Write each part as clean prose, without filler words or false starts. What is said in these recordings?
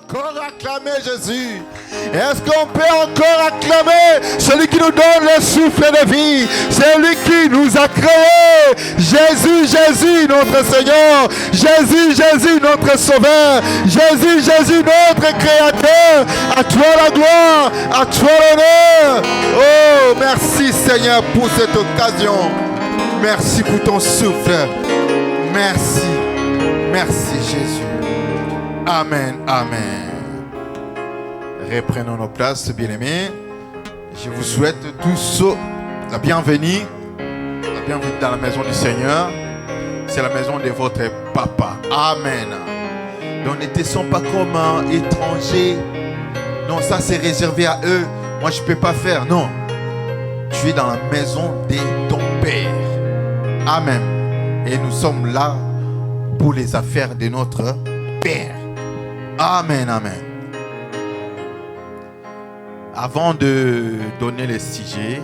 encore acclamer Jésus? Est-ce qu'on peut encore acclamer celui qui nous donne le souffle de vie, celui qui nous a créés? Jésus, Jésus, notre Seigneur. Jésus, Jésus, notre Sauveur. Jésus, Jésus, notre Créateur. À toi la gloire, à toi l'honneur. Oh, merci Seigneur pour cette occasion. Merci pour ton souffle. Merci. Merci Jésus. Amen, amen. Reprenons nos places, bien-aimés. Je vous souhaite tous la bienvenue dans la maison du Seigneur. C'est la maison de votre papa. Amen. Donc ne te sens pas comme un étranger. Non, ça c'est réservé à eux. Moi je ne peux pas faire. Non. Tu es dans la maison de ton Père. Amen. Et nous sommes là pour les affaires de notre Père. Amen, amen. Avant de donner les sujets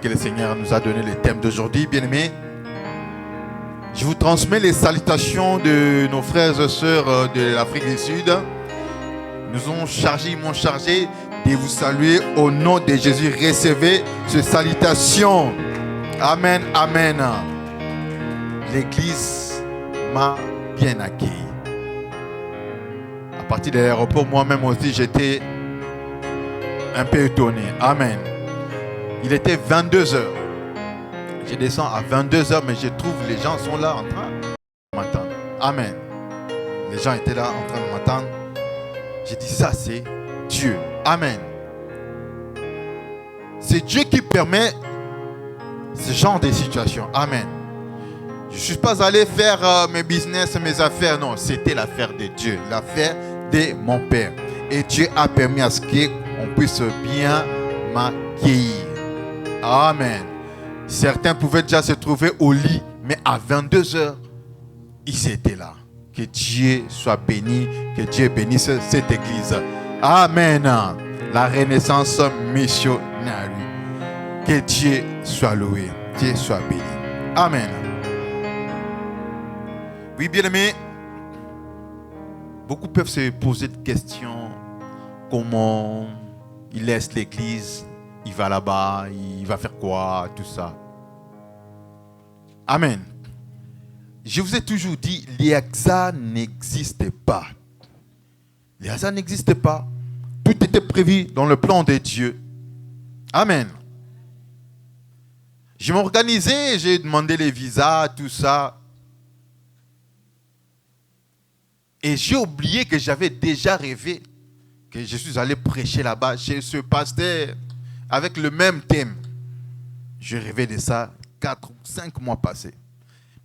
que le Seigneur nous a donné, les thèmes d'aujourd'hui, bien-aimés, je vous transmets les salutations de nos frères et sœurs de l'Afrique du Sud. Ils m'ont chargé de vous saluer au nom de Jésus. Recevez ces salutations. Amen, amen. L'église m'a bien accueilli. À partir de l'aéroport, moi-même aussi, j'étais un peu étonné. Amen. Il était 22h. Je descends à 22h, mais je trouve les gens sont là en train de m'attendre. Amen. Les gens étaient là en train de m'attendre. J'ai dit, ça c'est Dieu. Amen. C'est Dieu qui permet ce genre de situation. Amen. Je ne suis pas allé faire mes business, mes affaires. Non, c'était l'affaire de Dieu. L'affaire de mon Père. Et Dieu a permis à ce qu'on puisse bien m'accueillir. Amen. Certains pouvaient déjà se trouver au lit, mais à 22h, ils étaient là. Que Dieu soit béni, que Dieu bénisse cette église. Amen. La renaissance missionnaire. Que Dieu soit loué, Dieu soit béni. Amen. Oui, bien-aimés, beaucoup peuvent se poser des questions. Comment il laisse l'église, il va là-bas, il va faire quoi, tout ça. Amen. Je vous ai toujours dit, les hasards n'existent pas. Les hasards n'existent pas. Tout était prévu dans le plan de Dieu. Amen. Je m'organisais, j'ai demandé les visas, tout ça. Et j'ai oublié que j'avais déjà rêvé que je suis allé prêcher là-bas chez ce pasteur avec le même thème. Je rêvais de ça 4 ou 5 mois passés.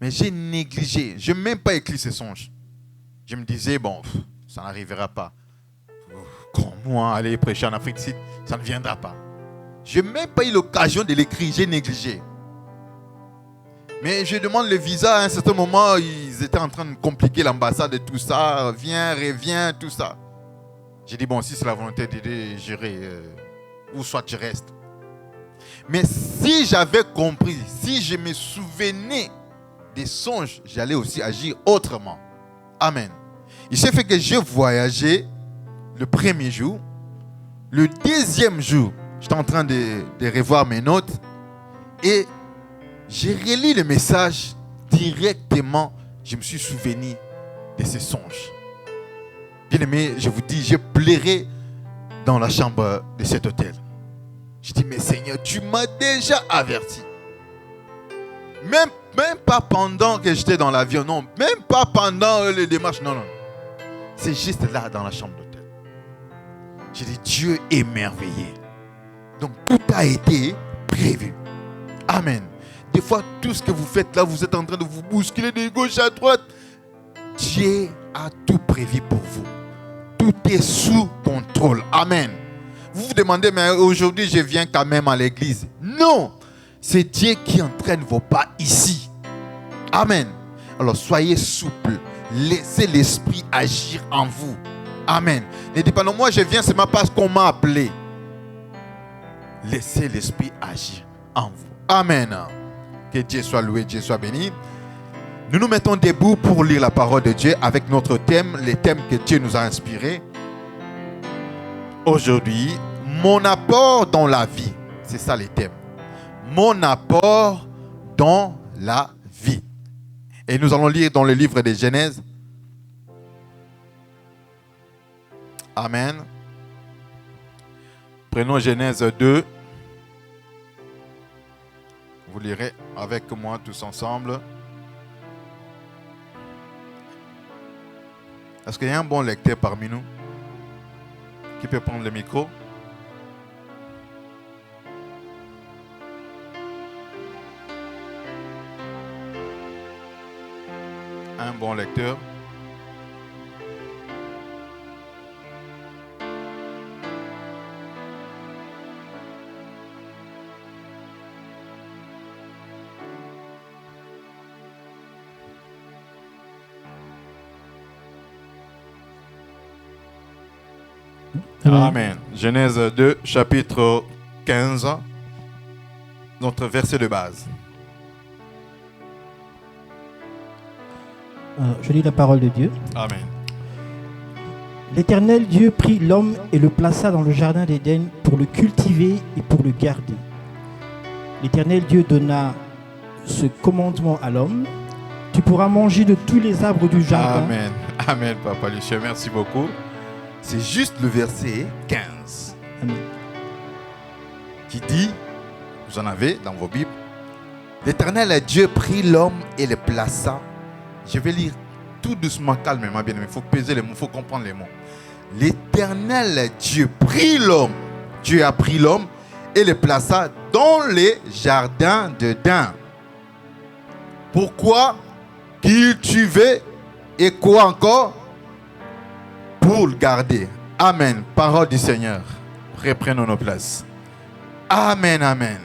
Mais j'ai négligé. Je n'ai même pas écrit ce songe. Je me disais, bon, ça n'arrivera pas. Comment aller prêcher en Afrique du Sud, ça ne viendra pas. Je n'ai même pas eu l'occasion de l'écrire, j'ai négligé. Mais je demande le visa, à un certain moment, ils étaient en train de compliquer l'ambassade et tout ça. Viens, reviens, tout ça. J'ai dit, bon, si c'est la volonté de Dieu, j'irai. Ou soit tu restes. Mais si j'avais compris, si je me souvenais des songes, j'allais aussi agir autrement. Amen. Il s'est fait que j'ai voyagé le premier jour. Le deuxième jour, j'étais en train de revoir mes notes. Et j'ai relu le message directement. Je me suis souvenu de ces songes. Bien aimé, je vous dis, je pleurais dans la chambre de cet hôtel. Je dis, mais Seigneur, tu m'as déjà averti. Même pas pendant que j'étais dans l'avion, non. Même pas pendant les démarches, non. C'est juste là, dans la chambre d'hôtel. J'ai dit, Dieu est merveilleux. Donc, tout a été prévu. Amen. Des fois, tout ce que vous faites là, vous êtes en train de vous bousculer de gauche à droite. Dieu a tout prévu pour vous. Tout est sous contrôle. Amen. Vous vous demandez, mais aujourd'hui, je viens quand même à l'église. Non. C'est Dieu qui entraîne vos pas ici. Amen. Alors, soyez souple. Laissez l'esprit agir en vous. Amen. Ne dites pas, non, moi je viens seulement parce qu'on m'a appelé. Laissez l'esprit agir en vous. Amen. Que Dieu soit loué, Dieu soit béni. Nous nous mettons debout pour lire la parole de Dieu avec notre thème, les thèmes que Dieu nous a inspirés. Aujourd'hui, mon apport dans la vie. C'est ça les thèmes. Mon apport dans la vie. Et nous allons lire dans le livre de Genèse. Amen. Prenons Genèse 2. Vous lirez avec moi tous ensemble. Est-ce qu'il y a un bon lecteur parmi nous qui peut prendre le micro? Un bon lecteur. Amen. Genèse 2, chapitre 15, notre verset de base. Je lis la parole de Dieu. Amen. L'Éternel Dieu prit l'homme et le plaça dans le jardin d'Éden pour le cultiver et pour le garder. L'Éternel Dieu donna ce commandement à l'homme: tu pourras manger de tous les arbres du jardin. Amen. Amen, Papa Lucien, merci beaucoup. C'est juste le verset 15. Amen. Qui dit, vous en avez dans vos Bibles, l'Éternel Dieu prit l'homme et le plaça. Je vais lire tout doucement, calmement, bien aimé. Il faut peser les mots, il faut comprendre les mots. L'Éternel Dieu prit l'homme. Dieu a pris l'homme et le plaça dans les jardins d'Éden. Pourquoi? Cultiver et quoi encore? Pour le garder. Amen. Parole du Seigneur. Reprenons nos places. Amen, amen.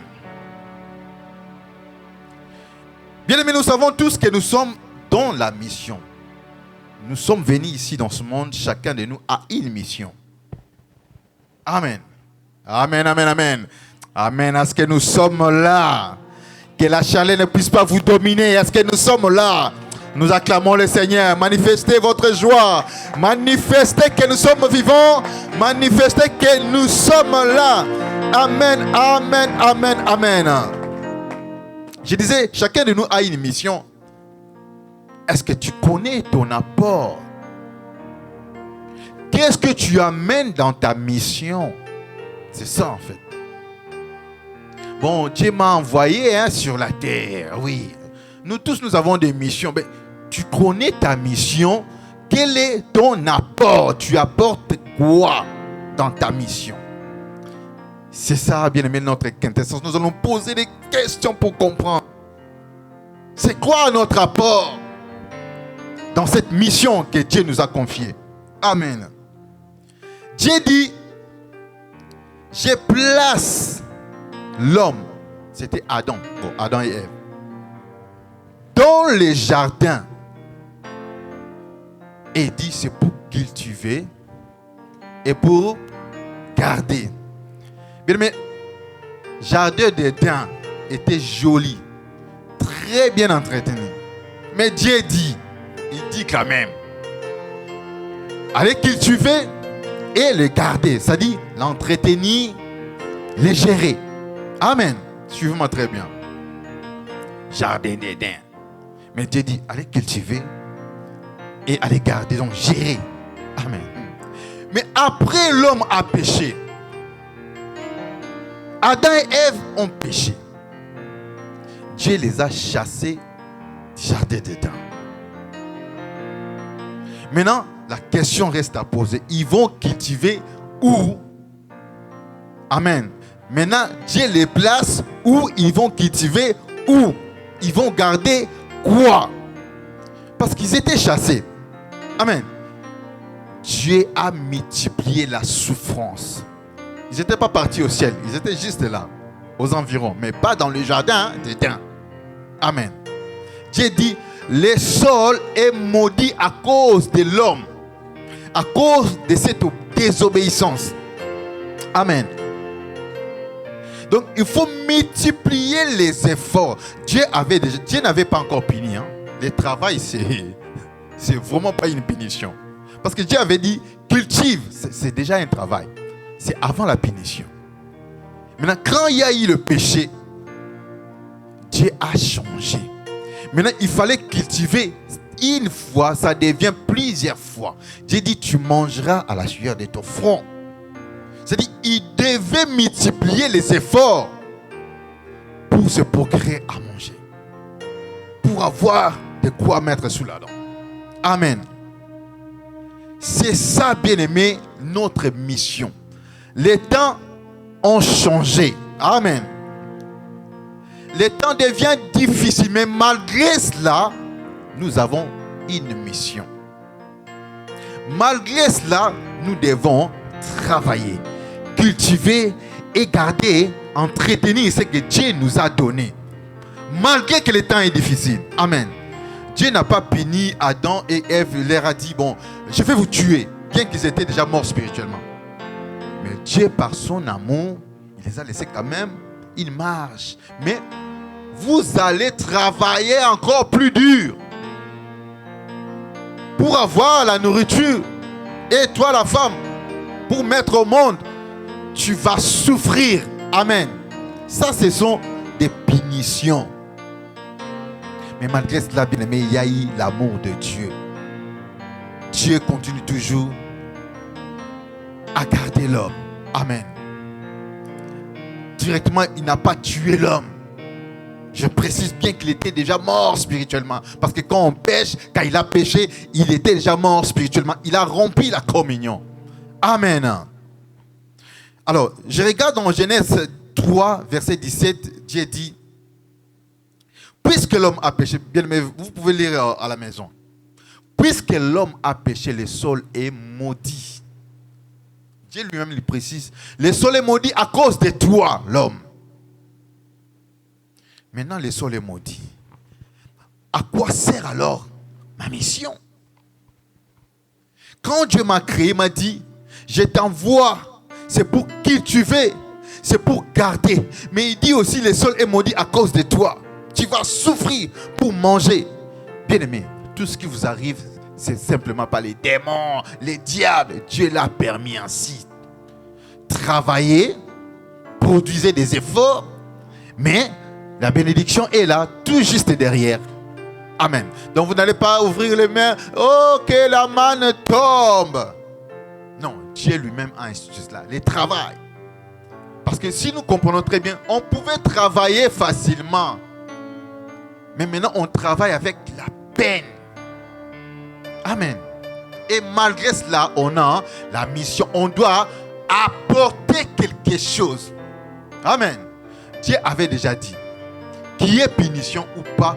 Bien aimés, nous savons tous que nous sommes dans la mission. Nous sommes venus ici dans ce monde, chacun de nous a une mission. Amen. Amen, amen, amen. Amen. Est-ce que nous sommes là? Que la chaleur ne puisse pas vous dominer. Est-ce que nous sommes là? Nous acclamons le Seigneur. Manifestez votre joie. Manifestez que nous sommes vivants. Manifestez que nous sommes là. Amen, amen, amen, amen. Je disais, chacun de nous a une mission. Est-ce que tu connais ton apport? Qu'est-ce que tu amènes dans ta mission? C'est ça en fait. Bon, Dieu m'a envoyé sur la terre, oui. Nous tous, nous avons des missions. Mais tu connais ta mission. Quel est ton apport? Tu apportes quoi dans ta mission? C'est ça, bien aimé, notre quintessence. Nous allons poser des questions pour comprendre. C'est quoi notre apport dans cette mission que Dieu nous a confiée? Amen. Dieu dit, je place l'homme, c'était Adam, Adam et Ève, dans les jardins. Et dit, c'est pour cultiver et pour garder. Bien, mais jardin d'Éden était joli, très bien entretenu. Mais Dieu dit, il dit quand même, allez cultiver et le garder. Ça dit l'entretenir, le gérer. Amen. Suivez-moi très bien. Jardin d'Éden. Mais Dieu dit, allez cultiver et allez garder, donc gérer. Amen. Mais après l'homme a péché, Adam et Ève ont péché. Dieu les a chassés du jardin d'Éden. Maintenant, la question reste à poser. Ils vont cultiver où? Amen. Maintenant, Dieu les place où? Ils vont cultiver où? Ils vont garder quoi? Parce qu'ils étaient chassés. Amen. Dieu a multiplié la souffrance. Ils n'étaient pas partis au ciel. Ils étaient juste là, aux environs. Mais pas dans le jardin d'Éden. Amen. Dieu dit, le sol est maudit à cause de l'homme. À cause de cette désobéissance. Amen. Donc, il faut multiplier les efforts. Dieu n'avait pas encore puni. Le travail, c'est vraiment pas une punition. Parce que Dieu avait dit, cultive, c'est déjà un travail. C'est avant la punition. Maintenant, quand il y a eu le péché, Dieu a changé. Maintenant, il fallait cultiver une fois, ça devient plusieurs fois. Dieu dit, tu mangeras à la sueur de ton front. C'est-à-dire, il devait multiplier les efforts pour se procurer à manger. Pour avoir de quoi mettre sous la dent. Amen. C'est ça, bien-aimé, notre mission. Les temps ont changé. Amen. Les temps deviennent difficiles, mais malgré cela, nous avons une mission. Malgré cela, nous devons travailler, cultiver et garder, entretenir ce que Dieu nous a donné. Malgré que le temps est difficile. Amen. Dieu n'a pas puni Adam et Ève, il leur a dit, bon, je vais vous tuer, bien qu'ils étaient déjà morts spirituellement. Mais Dieu, par son amour, il les a laissés quand même une marge. Mais vous allez travailler encore plus dur pour avoir la nourriture. Et toi, la femme, pour mettre au monde, tu vas souffrir. Amen. Ça, ce sont des punitions. Mais malgré cela, bien aimé, il y a eu l'amour de Dieu. Dieu continue toujours à garder l'homme. Amen. Directement, il n'a pas tué l'homme. Je précise bien qu'il était déjà mort spirituellement. Parce que quand on pêche, quand il a péché, il était déjà mort spirituellement. Il a rompu la communion. Amen. Alors, je regarde dans Genèse 3, verset 17, Dieu dit, puisque l'homme a péché, bien aimé, vous pouvez lire à la maison. Puisque l'homme a péché, le sol est maudit. Dieu lui-même lui précise, le sol est maudit à cause de toi, l'homme. Maintenant, le sol est maudit. À quoi sert alors ma mission? Quand Dieu m'a créé, il m'a dit, je t'envoie, c'est pour cultiver, c'est pour garder. Mais il dit aussi, le sol est maudit à cause de toi. Tu vas souffrir pour manger. Bien-aimé, tout ce qui vous arrive, c'est simplement pas les démons, les diables. Dieu l'a permis ainsi. Travaillez, produisez des efforts, mais la bénédiction est là, tout juste derrière. Amen. Donc vous n'allez pas ouvrir les mains, oh que la manne tombe. Non, Dieu lui-même a institué cela, le travail. Parce que si nous comprenons très bien, on pouvait travailler facilement. Mais maintenant, on travaille avec la peine. Amen. Et malgré cela, on a la mission. On doit apporter quelque chose. Amen. Dieu avait déjà dit qu'il y ait punition ou pas.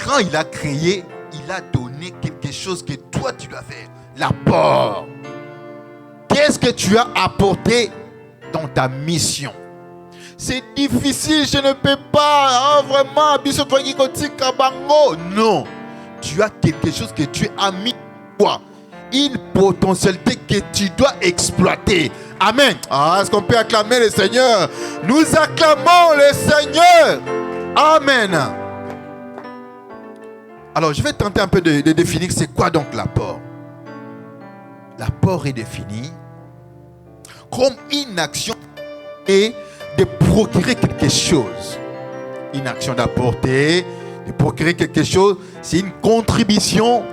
Quand il a créé, il a donné quelque chose que toi, tu dois faire. L'apport. Qu'est-ce que tu as apporté dans ta mission? C'est difficile, je ne peux pas. Vraiment, non. Tu as quelque chose que tu as mis toi. Une potentialité que tu dois exploiter. Amen. Est-ce qu'on peut acclamer le Seigneur? Nous acclamons le Seigneur. Amen. Alors, je vais tenter un peu de définir c'est quoi donc l'apport. L'apport est défini comme une action et de procurer quelque chose. Une action d'apporter, de procurer quelque chose, c'est une contribution,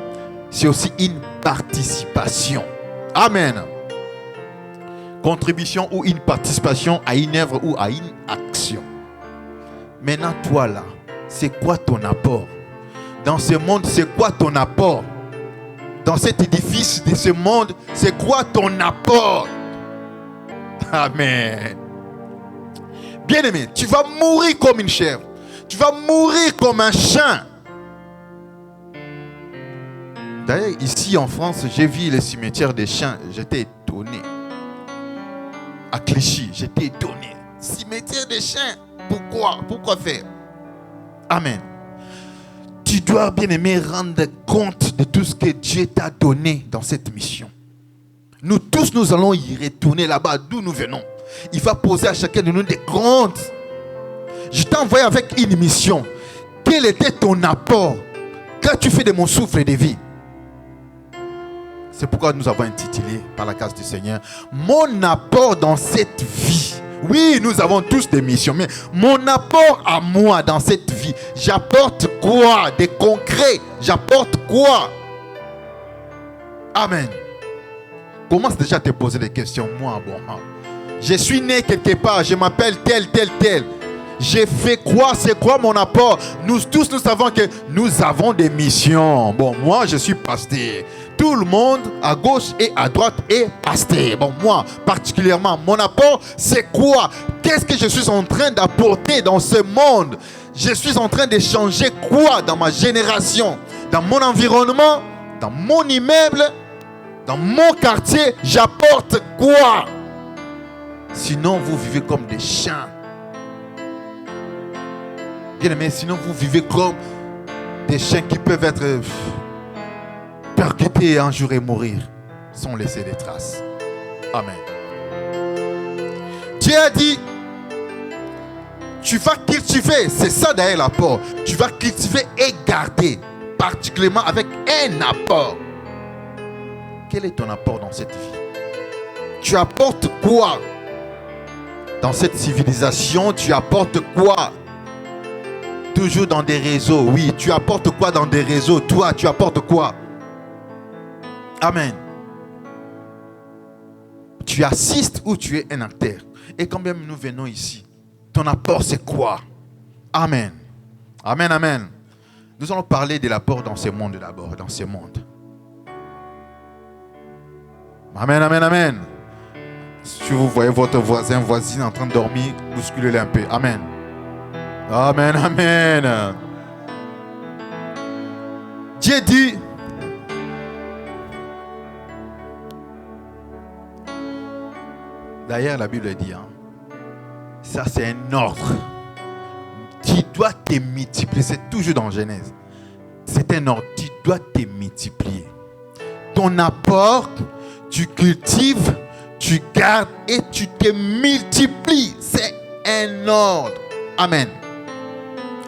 c'est aussi une participation. Amen. Contribution ou une participation à une œuvre ou à une action. Maintenant, toi là, c'est quoi ton apport? Dans ce monde, c'est quoi ton apport? Dans cet édifice de ce monde, c'est quoi ton apport? Amen. Bien-aimé, tu vas mourir comme une chèvre. Tu vas mourir comme un chien. D'ailleurs, ici en France, j'ai vu les cimetières des chiens. J'étais étonné. À Clichy, j'étais étonné. Cimetière des chiens. Pourquoi? Pourquoi faire? Amen. Tu dois, bien-aimé, rendre compte de tout ce que Dieu t'a donné dans cette mission. Nous tous, nous allons y retourner là-bas d'où nous venons. Il va poser à chacun de nous des comptes. Je t'ai envoyé avec une mission. Quel était ton apport Quand tu fais de mon souffle de vie. C'est pourquoi nous avons intitulé, par la grâce du Seigneur, mon apport dans cette vie. Oui, nous avons tous des missions, mais mon apport à moi dans cette vie, j'apporte quoi? Des concrets, j'apporte quoi? Amen. Commence déjà à te poser des questions. Moi, bon, je suis né quelque part, je m'appelle tel. J'ai fait quoi? C'est quoi mon apport? Nous tous, nous savons que nous avons des missions. Bon, moi, je suis pasteur. Tout le monde, à gauche et à droite, est pasteur. Bon, moi, particulièrement, mon apport, c'est quoi? Qu'est-ce que je suis en train d'apporter dans ce monde? Je suis en train de changer quoi dans ma génération? Dans mon environnement? Dans mon immeuble? Dans mon quartier? J'apporte quoi? Sinon, vous vivez comme des chiens. Bien aimé, sinon vous vivez comme des chiens qui peuvent être percutés un jour et mourir sans laisser des traces. Amen. Dieu a dit, tu vas cultiver, c'est ça d'ailleurs l'apport. Tu vas cultiver et garder, particulièrement avec un apport. Quel est ton apport dans cette vie? Tu apportes quoi? Dans cette civilisation, tu apportes quoi? Toujours dans des réseaux. Oui, tu apportes quoi dans des réseaux? Toi, tu apportes quoi? Amen. Tu assistes ou tu es un acteur? Et quand même nous venons ici, ton apport c'est quoi? Amen. Amen, amen. Nous allons parler de l'apport dans ce monde d'abord, dans ce monde. Amen, amen, amen. Si vous voyez votre voisin, voisine en train de dormir, bousculez-le un peu. Amen. Amen, amen. Dieu dit, d'ailleurs la Bible dit, ça c'est un ordre. Tu dois te multiplier, c'est toujours dans Genèse. C'est un ordre, tu dois te multiplier. Ton apport, tu cultives, tu gardes et tu te multiplies. C'est un ordre. Amen.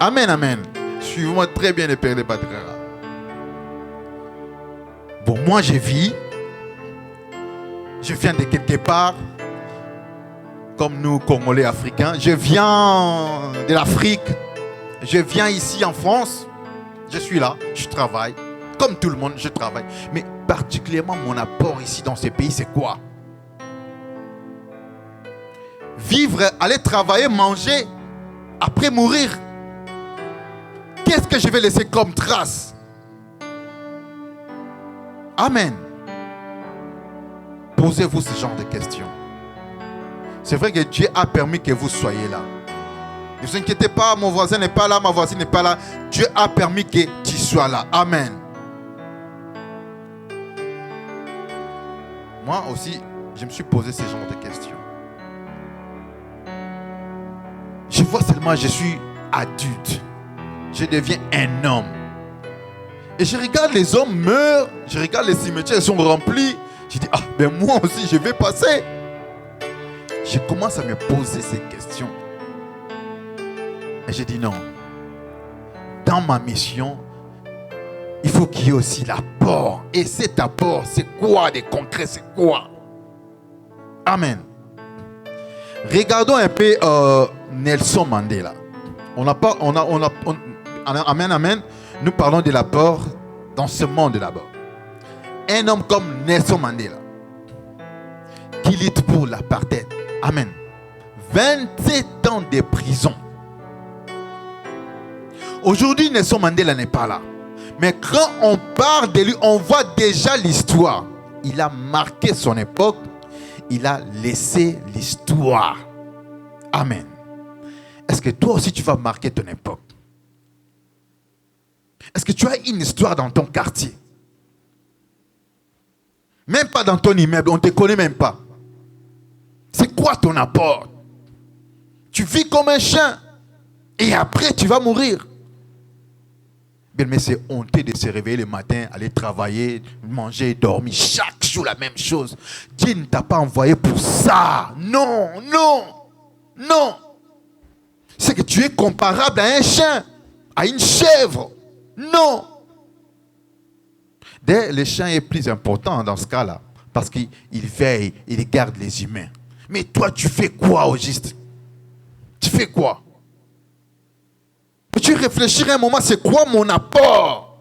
Amen, amen. Suivez-moi très bien les pères de Patriarcat. Bon, moi je vis. Je viens de quelque part. Comme nous, Congolais africains. Je viens de l'Afrique. Je viens ici en France. Je suis là. Je travaille. Comme tout le monde, je travaille. Mais particulièrement, mon apport ici dans ce pays, c'est quoi? Vivre, aller travailler, manger, après mourir. Qu'est-ce que je vais laisser comme trace? Amen. Posez-vous ce genre de questions. C'est vrai que Dieu a permis que vous soyez là. Ne vous inquiétez pas, mon voisin n'est pas là, ma voisine n'est pas là. Dieu a permis que tu sois là. Amen. Moi aussi, je me suis posé ce genre de questions. Je vois seulement, je suis adulte. Je deviens un homme. Et je regarde les hommes meurent. Je regarde les cimetières, ils sont remplis. Je dis, ben moi aussi, je vais passer. Je commence à me poser ces questions. Et je dis non. Dans ma mission, il faut qu'il y ait aussi l'apport. Et cet apport, c'est quoi de concret? C'est quoi? Amen. Regardons un peu Nelson Mandela. Amen, amen. Nous parlons de l'apport dans ce monde d'abord. Un homme comme Nelson Mandela, qui lutte pour l'apartheid. Amen. 27 ans de prison. Aujourd'hui, Nelson Mandela n'est pas là. Mais quand on parle de lui, on voit déjà l'histoire. Il a marqué son époque. Il a laissé l'histoire. Amen. Est-ce que toi aussi tu vas marquer ton époque? Est-ce que tu as une histoire dans ton quartier? Même pas dans ton immeuble, on ne te connaît même pas. C'est quoi ton apport? Tu vis comme un chien et après tu vas mourir. Bien, mais c'est honteux de se réveiller le matin, aller travailler, manger, dormir, chaque jour la même chose. Dieu ne t'a pas envoyé pour ça. Non, non, non. C'est que tu es comparable à un chien, à une chèvre. Non. D'ailleurs, le chien est plus important dans ce cas-là, parce qu'il veille, il garde les humains. Mais toi, tu fais quoi au juste? Tu fais quoi? Tu réfléchirais un moment, c'est quoi mon apport?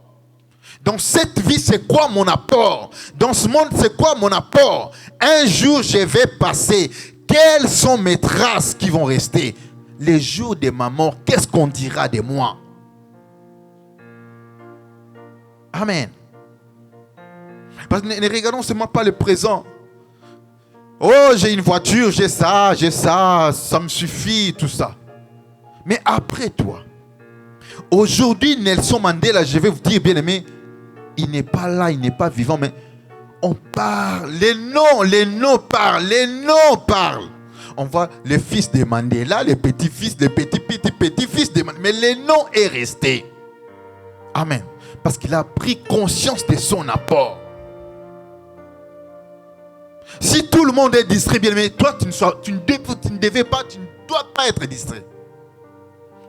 Dans cette vie, c'est quoi mon apport? Dans ce monde, c'est quoi mon apport? Un jour, je vais passer. Quelles sont mes traces qui vont rester? Les jours de ma mort, qu'est-ce qu'on dira de moi? Amen. Parce que ne regardons seulement pas le présent. Oh, j'ai une voiture, j'ai ça, ça me suffit, tout ça. Mais après toi, aujourd'hui, Nelson Mandela, je vais vous dire, bien aimé, il n'est pas là, il n'est pas vivant, mais on parle, les noms parlent. On voit le fils de Mandela, le petit-fils, le petit-fils de Mandela, mais le nom est resté. Amen. Parce qu'il a pris conscience de son apport. Si tout le monde est distrait, bien aimé, toi, tu ne dois pas être distrait.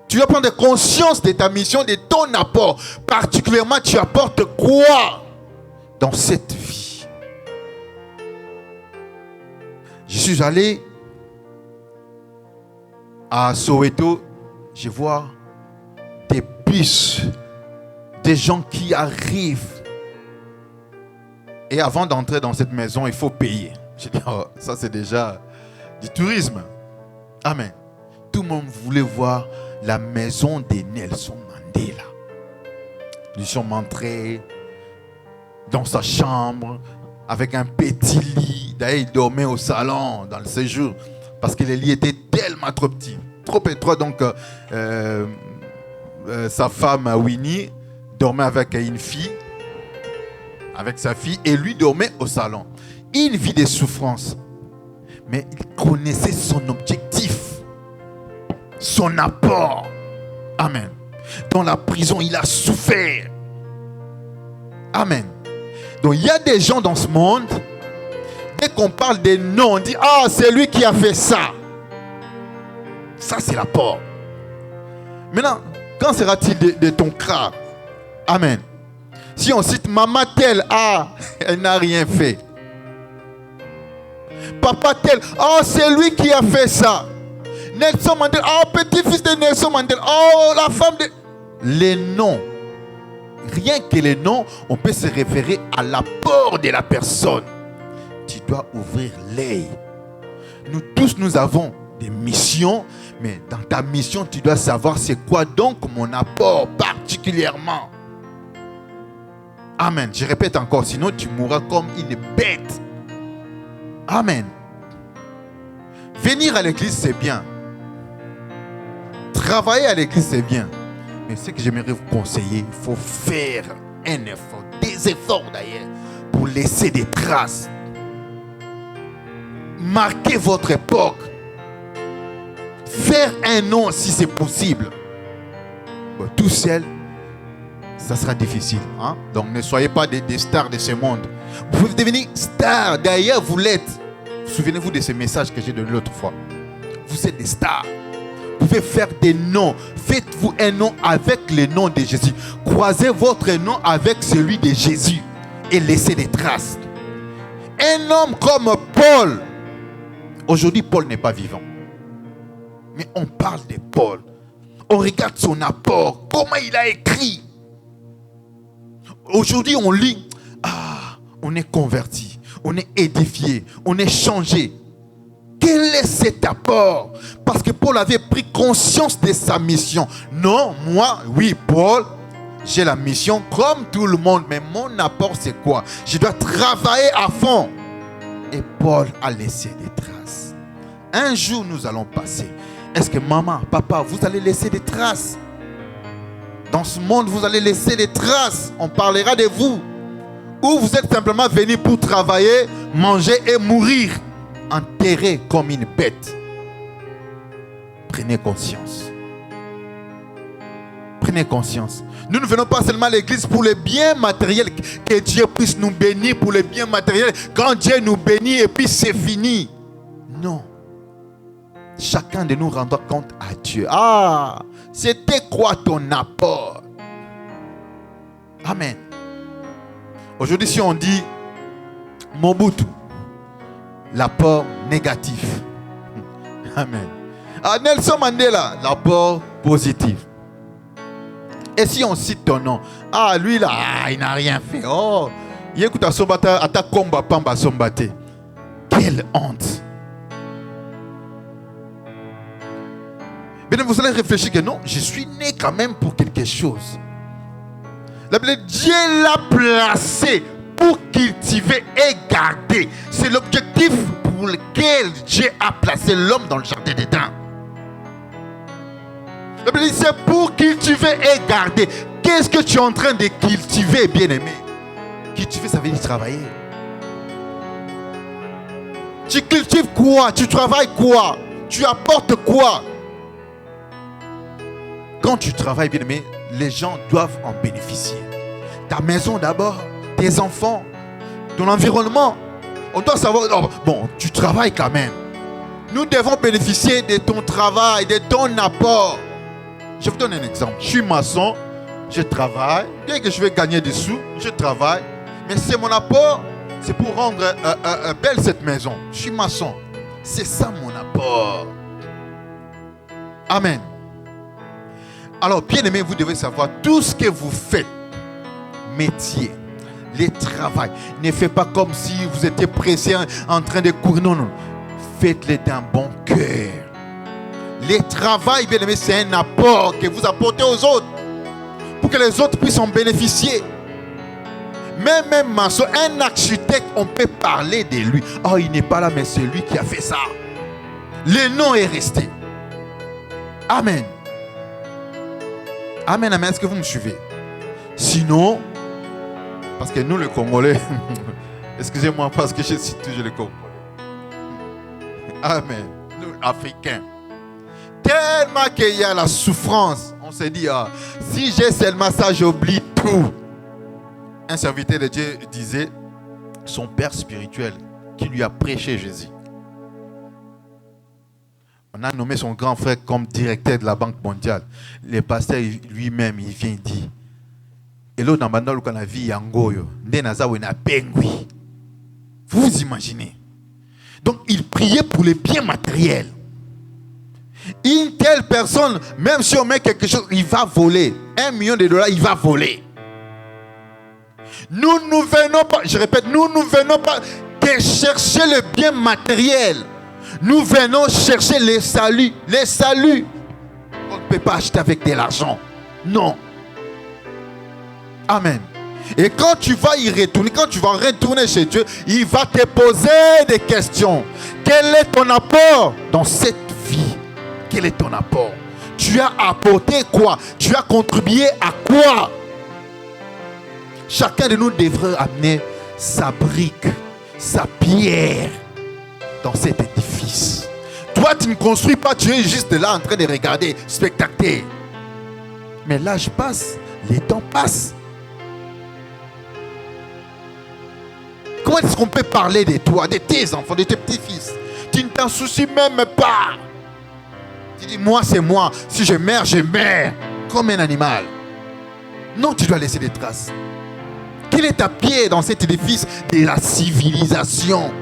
Tu dois prendre conscience de ta mission, de ton apport. Particulièrement, tu apportes quoi dans cette vie? Je suis allé à Soweto, je vois des bus, des gens qui arrivent. Et avant d'entrer dans cette maison, il faut payer. Je dis, oh, ça c'est déjà du tourisme. Amen. Tout le monde voulait voir la maison de Nelson Mandela. Ils sont entrés dans sa chambre avec un petit lit. D'ailleurs, il dormait au salon dans le séjour parce que le lit était tellement trop petit, trop étroit. Donc, sa femme Winnie dormait avec une fille, avec sa fille, et lui dormait au salon. Il vit des souffrances, mais il connaissait son objectif, son apport. Amen. Dans la prison, il a souffert. Amen. Donc il y a des gens dans ce monde, dès qu'on parle des noms, on dit, ah, c'est lui qui a fait ça. Ça, c'est l'apport. Maintenant, quand sera-t-il de ton cas? Amen. Si on cite maman telle, ah, elle n'a rien fait. Papa tel, ah, c'est lui qui a fait ça. Nelson Mandela, oh, petit-fils de Nelson Mandela, oh, la femme de... Les noms, rien que les noms, on peut se référer à l'apport de la personne. Tu dois ouvrir l'œil. Nous tous, nous avons des missions, mais dans ta mission, tu dois savoir c'est quoi donc mon apport particulièrement. Amen. Je répète encore, sinon tu mourras comme une bête. Amen. Venir à l'église, c'est bien. Travailler à l'église, c'est bien. Mais ce que j'aimerais vous conseiller, il faut faire un effort, des efforts d'ailleurs, pour laisser des traces. Marquer votre époque. Faire un nom si c'est possible. Bon, tout seul, ça sera difficile. Hein? Donc ne soyez pas des stars de ce monde. Vous pouvez devenir star. D'ailleurs, vous l'êtes. Souvenez-vous de ce message que j'ai donné l'autre fois. Vous êtes des stars. Vous pouvez faire des noms. Faites-vous un nom avec le nom de Jésus. Croisez votre nom avec celui de Jésus. Et laissez des traces. Un homme comme Paul. Aujourd'hui, Paul n'est pas vivant. Mais on parle de Paul. On regarde son apport. Comment il a écrit. Aujourd'hui, on lit. Ah, on est converti. On est édifié. On est changé. Quel est cet apport? Parce que Paul avait pris conscience de sa mission. Non, moi, oui, Paul, j'ai la mission comme tout le monde. Mais mon apport, c'est quoi? Je dois travailler à fond. Et Paul a laissé des traces. Un jour, nous allons passer. Est-ce que maman, papa, vous allez laisser des traces? Dans ce monde, vous allez laisser des traces. On parlera de vous. Ou vous êtes simplement venus pour travailler, manger et mourir. Enterrés comme une bête. Prenez conscience. Prenez conscience. Nous ne venons pas seulement à l'église pour les biens matériels. Que Dieu puisse nous bénir pour les biens matériels. Quand Dieu nous bénit et puis c'est fini. Non. Chacun de nous rendra compte à Dieu. Ah, c'était quoi ton apport? Amen. Aujourd'hui, si on dit Mobutu, l'apport négatif. Amen. À Nelson Mandela, l'apport positif. Et si on cite ton nom, ah lui là, il n'a rien fait. Oh, il écoute à Sombata, à ta combat pamba Sombate. Quelle honte. Mais vous allez réfléchir que non, je suis né quand même pour quelque chose. La Bible, Dieu l'a placé pour cultiver et garder. C'est l'objectif pour lequel Dieu a placé l'homme dans le jardin d'Éden. La Bible dit c'est pour cultiver et garder. Qu'est-ce que tu es en train de cultiver, bien-aimé? Cultiver, ça veut dire travailler. Tu cultives quoi? Tu travailles quoi? Tu apportes quoi? Quand tu travailles, bien-aimé, les gens doivent en bénéficier. Ta maison d'abord, tes enfants, ton environnement. On doit savoir, oh, bon, tu travailles quand même. Nous devons bénéficier de ton travail, de ton apport. Je vous donne un exemple. Je suis maçon, je travaille. Bien que je vais gagner des sous, je travaille. Mais c'est mon apport, c'est pour rendre belle cette maison. Je suis maçon. C'est ça mon apport. Amen. Alors, bien aimé, vous devez savoir tout ce que vous faites. Métier, les travail. Ne faites pas comme si vous étiez pressé en train de courir. Non, non. Faites-le d'un bon cœur. Les travail, bien aimé, c'est un apport que vous apportez aux autres. Pour que les autres puissent en bénéficier. Même maçon, un architecte, on peut parler de lui. Oh, il n'est pas là, mais c'est lui qui a fait ça. Le nom est resté. Amen. Amen, amen. Est-ce que vous me suivez? Sinon, parce que nous les Congolais, excusez-moi parce que je cite toujours les Congolais. Amen. Nous, Africains. Tellement qu'il y a la souffrance, on se dit, ah, si j'ai seulement ça, j'oublie tout. Un serviteur de Dieu disait, son père spirituel qui lui a prêché Jésus. On a nommé son grand frère comme directeur de la Banque mondiale. Le pasteur lui-même, il vient dire, et l'autre dans le qu'on a vu Yangoyo, vous vous imaginez. Donc il priait pour les biens matériels. Une telle personne, même si on met quelque chose, il va voler. $1 million, il va voler. Nous ne venons pas, je répète, nous ne venons pas que chercher le bien matériel. Nous venons chercher les saluts. Les saluts. On ne peut pas acheter avec de l'argent. Non. Amen. Et quand tu vas y retourner, quand tu vas retourner chez Dieu, il va te poser des questions. Quel est ton apport dans cette vie? Quel est ton apport? Tu as apporté quoi? Tu as contribué à quoi? Chacun de nous devrait amener sa brique, sa pierre dans cet édifice. Toi, tu ne construis pas, tu es juste là en train de regarder, spectateur. Mais l'âge passe, les temps passent. Comment est-ce qu'on peut parler de toi, de tes enfants, de tes petits-fils? Tu ne t'en soucies même pas. Tu dis, moi c'est moi. Si je meurs comme un animal. Non, tu dois laisser des traces. Quel est ta pierre dans cet édifice de la civilisation?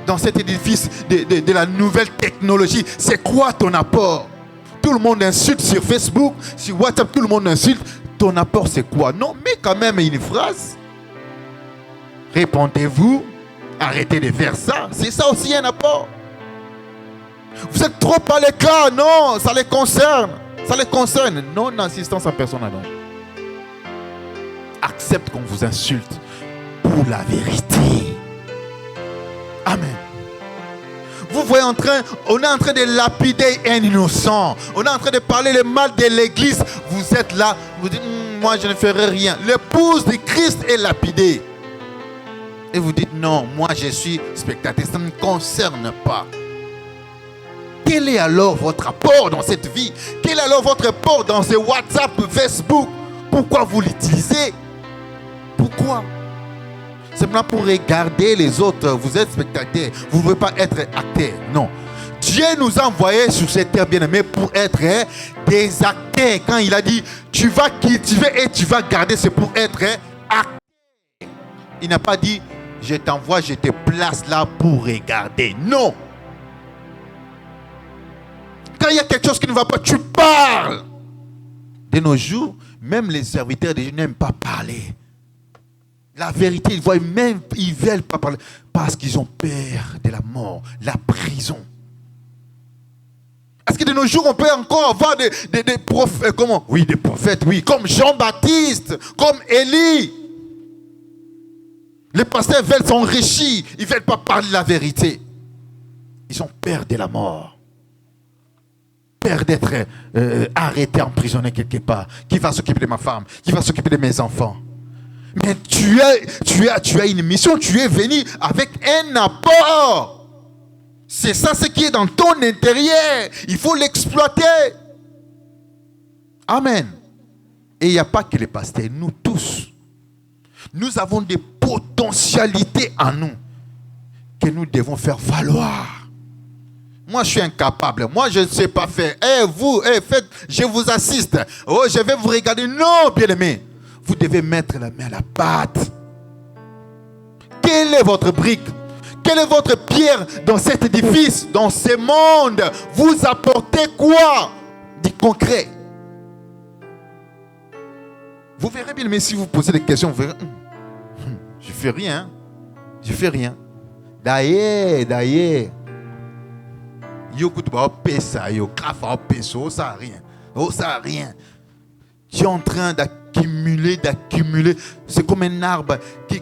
Dans cet édifice de la nouvelle technologie? C'est quoi ton apport? Tout le monde insulte sur Facebook, sur WhatsApp, tout le monde insulte. Ton apport c'est quoi? Non, mais quand même une phrase. Répondez-vous, arrêtez de faire ça. C'est ça aussi un apport. Vous êtes trop à l'écart. Non, ça les concerne. Ça les concerne. Non-assistance en personne à non. Accepte qu'on vous insulte pour la vérité. Amen. Vous voyez, on est en train de lapider un innocent. On est en train de parler le mal de l'église. Vous êtes là, vous dites, moi je ne ferai rien. L'épouse de Christ est lapidée. Et vous dites, non, moi je suis spectateur, ça ne me concerne pas. Quel est alors votre apport dans cette vie? Quel est alors votre apport dans ce WhatsApp, Facebook? Pourquoi vous l'utilisez? Pourquoi? C'est maintenant pour regarder les autres. Vous êtes spectateur. Vous ne pouvez pas être acteur. Non. Dieu nous a envoyés sur cette terre bien-aimée pour être des acteurs. Quand il a dit, tu vas cultiver et tu vas garder, c'est pour être acteur. Il n'a pas dit, je t'envoie, je te place là pour regarder. Non. Quand il y a quelque chose qui ne va pas, tu parles. De nos jours, même les serviteurs de Dieu n'aiment pas parler. La vérité, ils voient même, ils ne veulent pas parler parce qu'ils ont peur de la mort, la prison. Est-ce que de nos jours, on peut encore avoir des prophètes, comment? Oui, des prophètes, oui, comme Jean-Baptiste, comme Élie. Les pasteurs veulent s'enrichir, ils ne veulent pas parler la vérité. Ils ont peur de la mort. Peur d'être arrêté, emprisonné quelque part. Qui va s'occuper de ma femme? Qui va s'occuper de mes enfants? Mais tu as une mission, tu es venu avec un apport. C'est ça ce qui est dans ton intérieur. Il faut l'exploiter. Amen. Et il n'y a pas que les pasteurs, nous tous. Nous avons des potentialités en nous que nous devons faire valoir. Moi, je suis incapable. Moi, je ne sais pas faire. Vous, faites, je vous assiste. Oh, je vais vous regarder. Non, bien-aimé. Vous devez mettre la main à la pâte. Quelle est votre brique? Quelle est votre pierre dans cet édifice, dans ce monde? Vous apportez quoi du concret? Vous verrez bien, mais si vous posez des questions, vous verrez, je fais rien. Je fais rien. D'ailleurs. Yo kutu ba pesa yo kafa peso, ça rien. Oh, ça rien. Tu es en train d'accumuler. C'est comme un arbre qui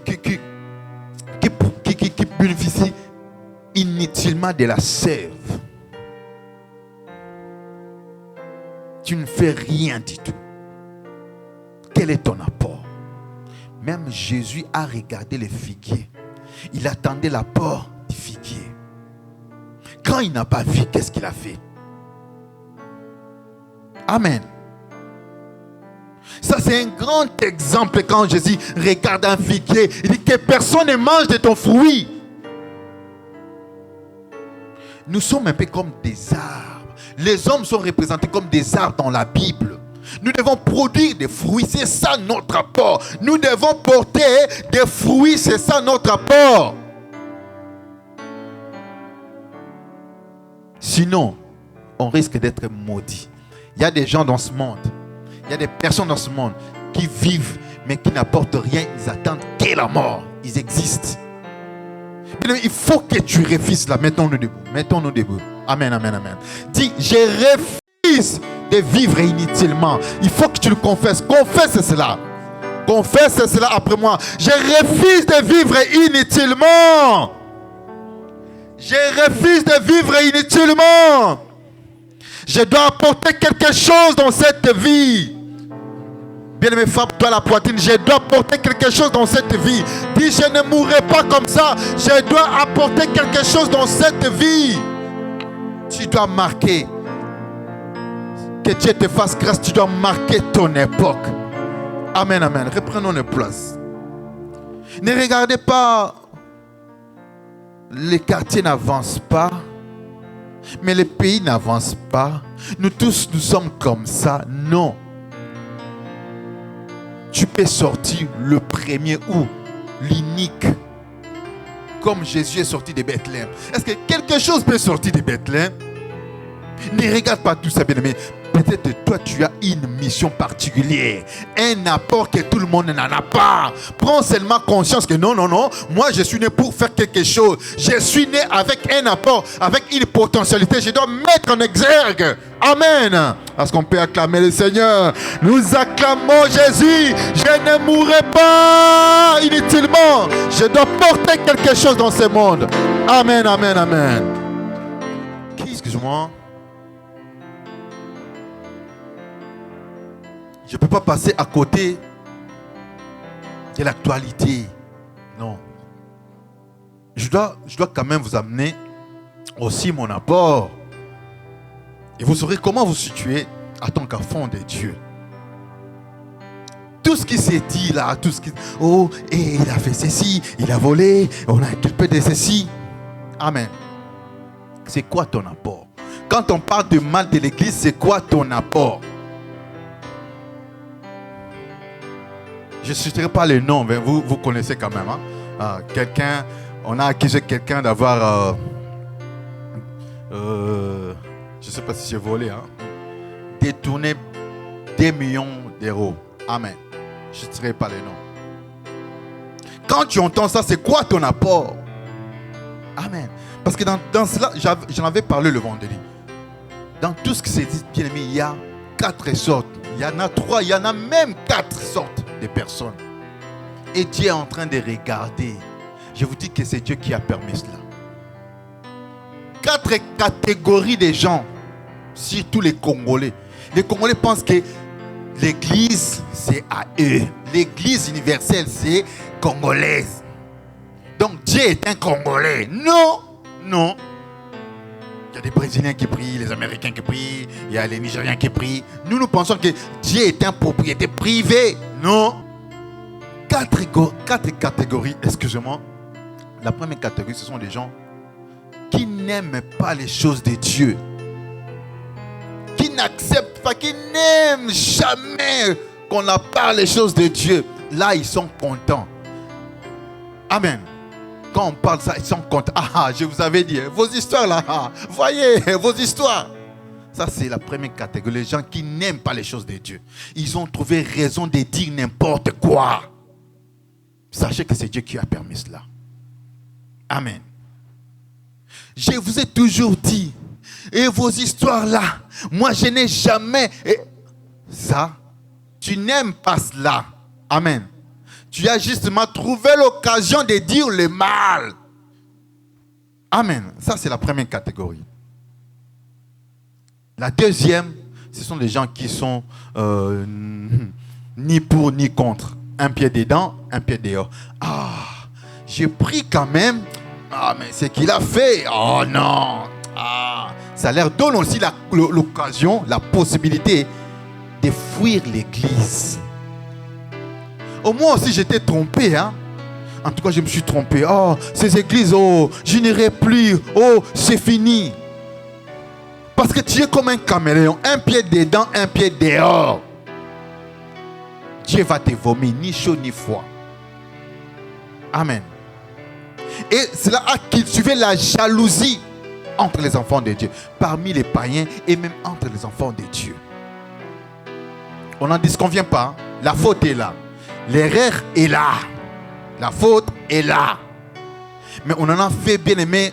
bénéficie inutilement de la sève. Tu ne fais rien du tout. Quel est ton apport? Même Jésus a regardé les figuiers. Il attendait l'apport du figuier. Quand il n'a pas vu, qu'est-ce qu'il a fait? Amen. Ça, c'est un grand exemple quand Jésus regarde un figuier. Il dit que personne ne mange de ton fruit. Nous sommes un peu comme des arbres. Les hommes sont représentés comme des arbres dans la Bible. Nous devons produire des fruits, c'est ça notre apport. Nous devons porter des fruits, c'est ça notre apport. Sinon, on risque d'être maudit. Il y a des gens dans ce monde, il y a des personnes dans ce monde qui vivent, mais qui n'apportent rien. Ils attendent que la mort. Ils existent. Il faut que tu refuses là. Mettons-nous debout. Mettons-nous debout. Amen, amen, amen. Dis, je refuse de vivre inutilement. Il faut que tu le confesses. Confesse cela. Confesse cela après moi. Je refuse de vivre inutilement. Je refuse de vivre inutilement. Je dois apporter quelque chose dans cette vie. Bien-aimé, frappe-toi la poitrine. Je dois apporter quelque chose dans cette vie. Dis, je ne mourrai pas comme ça. Je dois apporter quelque chose dans cette vie. Tu dois marquer. Que Dieu te fasse grâce. Tu dois marquer ton époque. Amen, amen. Reprenons nos places. Ne regardez pas. Les quartiers n'avancent pas. Mais les pays n'avancent pas. Nous tous, nous sommes comme ça. Non. Tu peux sortir le premier ou l'unique. Comme Jésus est sorti de Bethléem. Est-ce que quelque chose peut sortir de Bethléem? Ne regarde pas tout ça, bien-aimé. Peut-être toi, tu as une mission particulière. Un apport que tout le monde n'en a pas. Prends seulement conscience que non. Moi, je suis né pour faire quelque chose. Je suis né avec un apport, avec une potentialité. Je dois mettre en exergue. Amen. Est-ce qu'on peut acclamer le Seigneur? Nous acclamons Jésus. Je ne mourrai pas inutilement. Je dois porter quelque chose dans ce monde. Amen, amen, amen. Excuse-moi. Je ne peux pas passer à côté de l'actualité. Non. Je dois quand même vous amener aussi mon apport. Et vous saurez comment vous situer en tant qu'enfant de Dieu. Tout ce qui s'est dit là, tout ce qui... Oh, et il a fait ceci, il a volé, on a occupé de ceci. Amen. C'est quoi ton apport? Quand on parle de mal de l'église, c'est quoi ton apport? Je ne citerai pas les noms, mais vous connaissez quand même. Hein? On a accusé quelqu'un d'avoir, je ne sais pas si j'ai volé, hein? Détourné des millions d'euros. Amen. Je ne citerai pas les noms. Quand tu entends ça, c'est quoi ton apport? Amen. Parce que dans cela, j'en avais parlé le vendredi. Dans tout ce qui s'est dit, bien aimé, il y a 4 sortes. Il y en a 3, il y en a même 4 sortes de personnes. Et Dieu est en train de regarder. Je vous dis que c'est Dieu qui a permis cela. 4 catégories de gens, surtout les Congolais. Les Congolais pensent que l'église, c'est à eux. L'église universelle, c'est congolaise. Donc Dieu est un Congolais. Non, non. Il y a des Brésiliens qui prient, les Américains qui prient, il y a les Nigériens qui prient. Nous pensons que Dieu est un propriété privée. Non. 4 catégories, excusez-moi. La première catégorie, ce sont des gens qui n'aiment pas les choses de Dieu. Qui n'acceptent pas, qui n'aiment jamais qu'on leur parle les choses de Dieu. Là, ils sont contents. Amen. Quand on parle de ça, ils sont contents. Ah, je vous avais dit, vos histoires là, voyez, vos histoires. Ça, c'est la première catégorie. Les gens qui n'aiment pas les choses de Dieu. Ils ont trouvé raison de dire n'importe quoi. Sachez que c'est Dieu qui a permis cela. Amen. Je vous ai toujours dit, et vos histoires là, moi je n'ai jamais... Ça, tu n'aimes pas cela. Amen. Tu as justement trouvé l'occasion de dire le mal. Amen. Ça, c'est la première catégorie. La deuxième, ce sont des gens qui sont ni pour ni contre. Un pied dedans, un pied dehors. Ah, j'ai pris quand même. Ah, mais c'est qu'il a fait. Oh non. Ah, ça leur donne aussi l'occasion, la possibilité de fuir l'église. Au moins aussi j'étais trompé, hein. En tout cas je me suis trompé. Oh, ces églises, oh, je n'irai plus. Oh, c'est fini. Parce que tu es comme un caméléon. Un pied dedans, un pied dehors. Dieu va te vomir, ni chaud ni froid. Amen. Et cela a cultivé la jalousie entre les enfants de Dieu, parmi les païens et même entre les enfants de Dieu. On n'en disconvient pas. La faute est là. L'erreur est là. La faute est là. Mais on en a fait, bien aimé,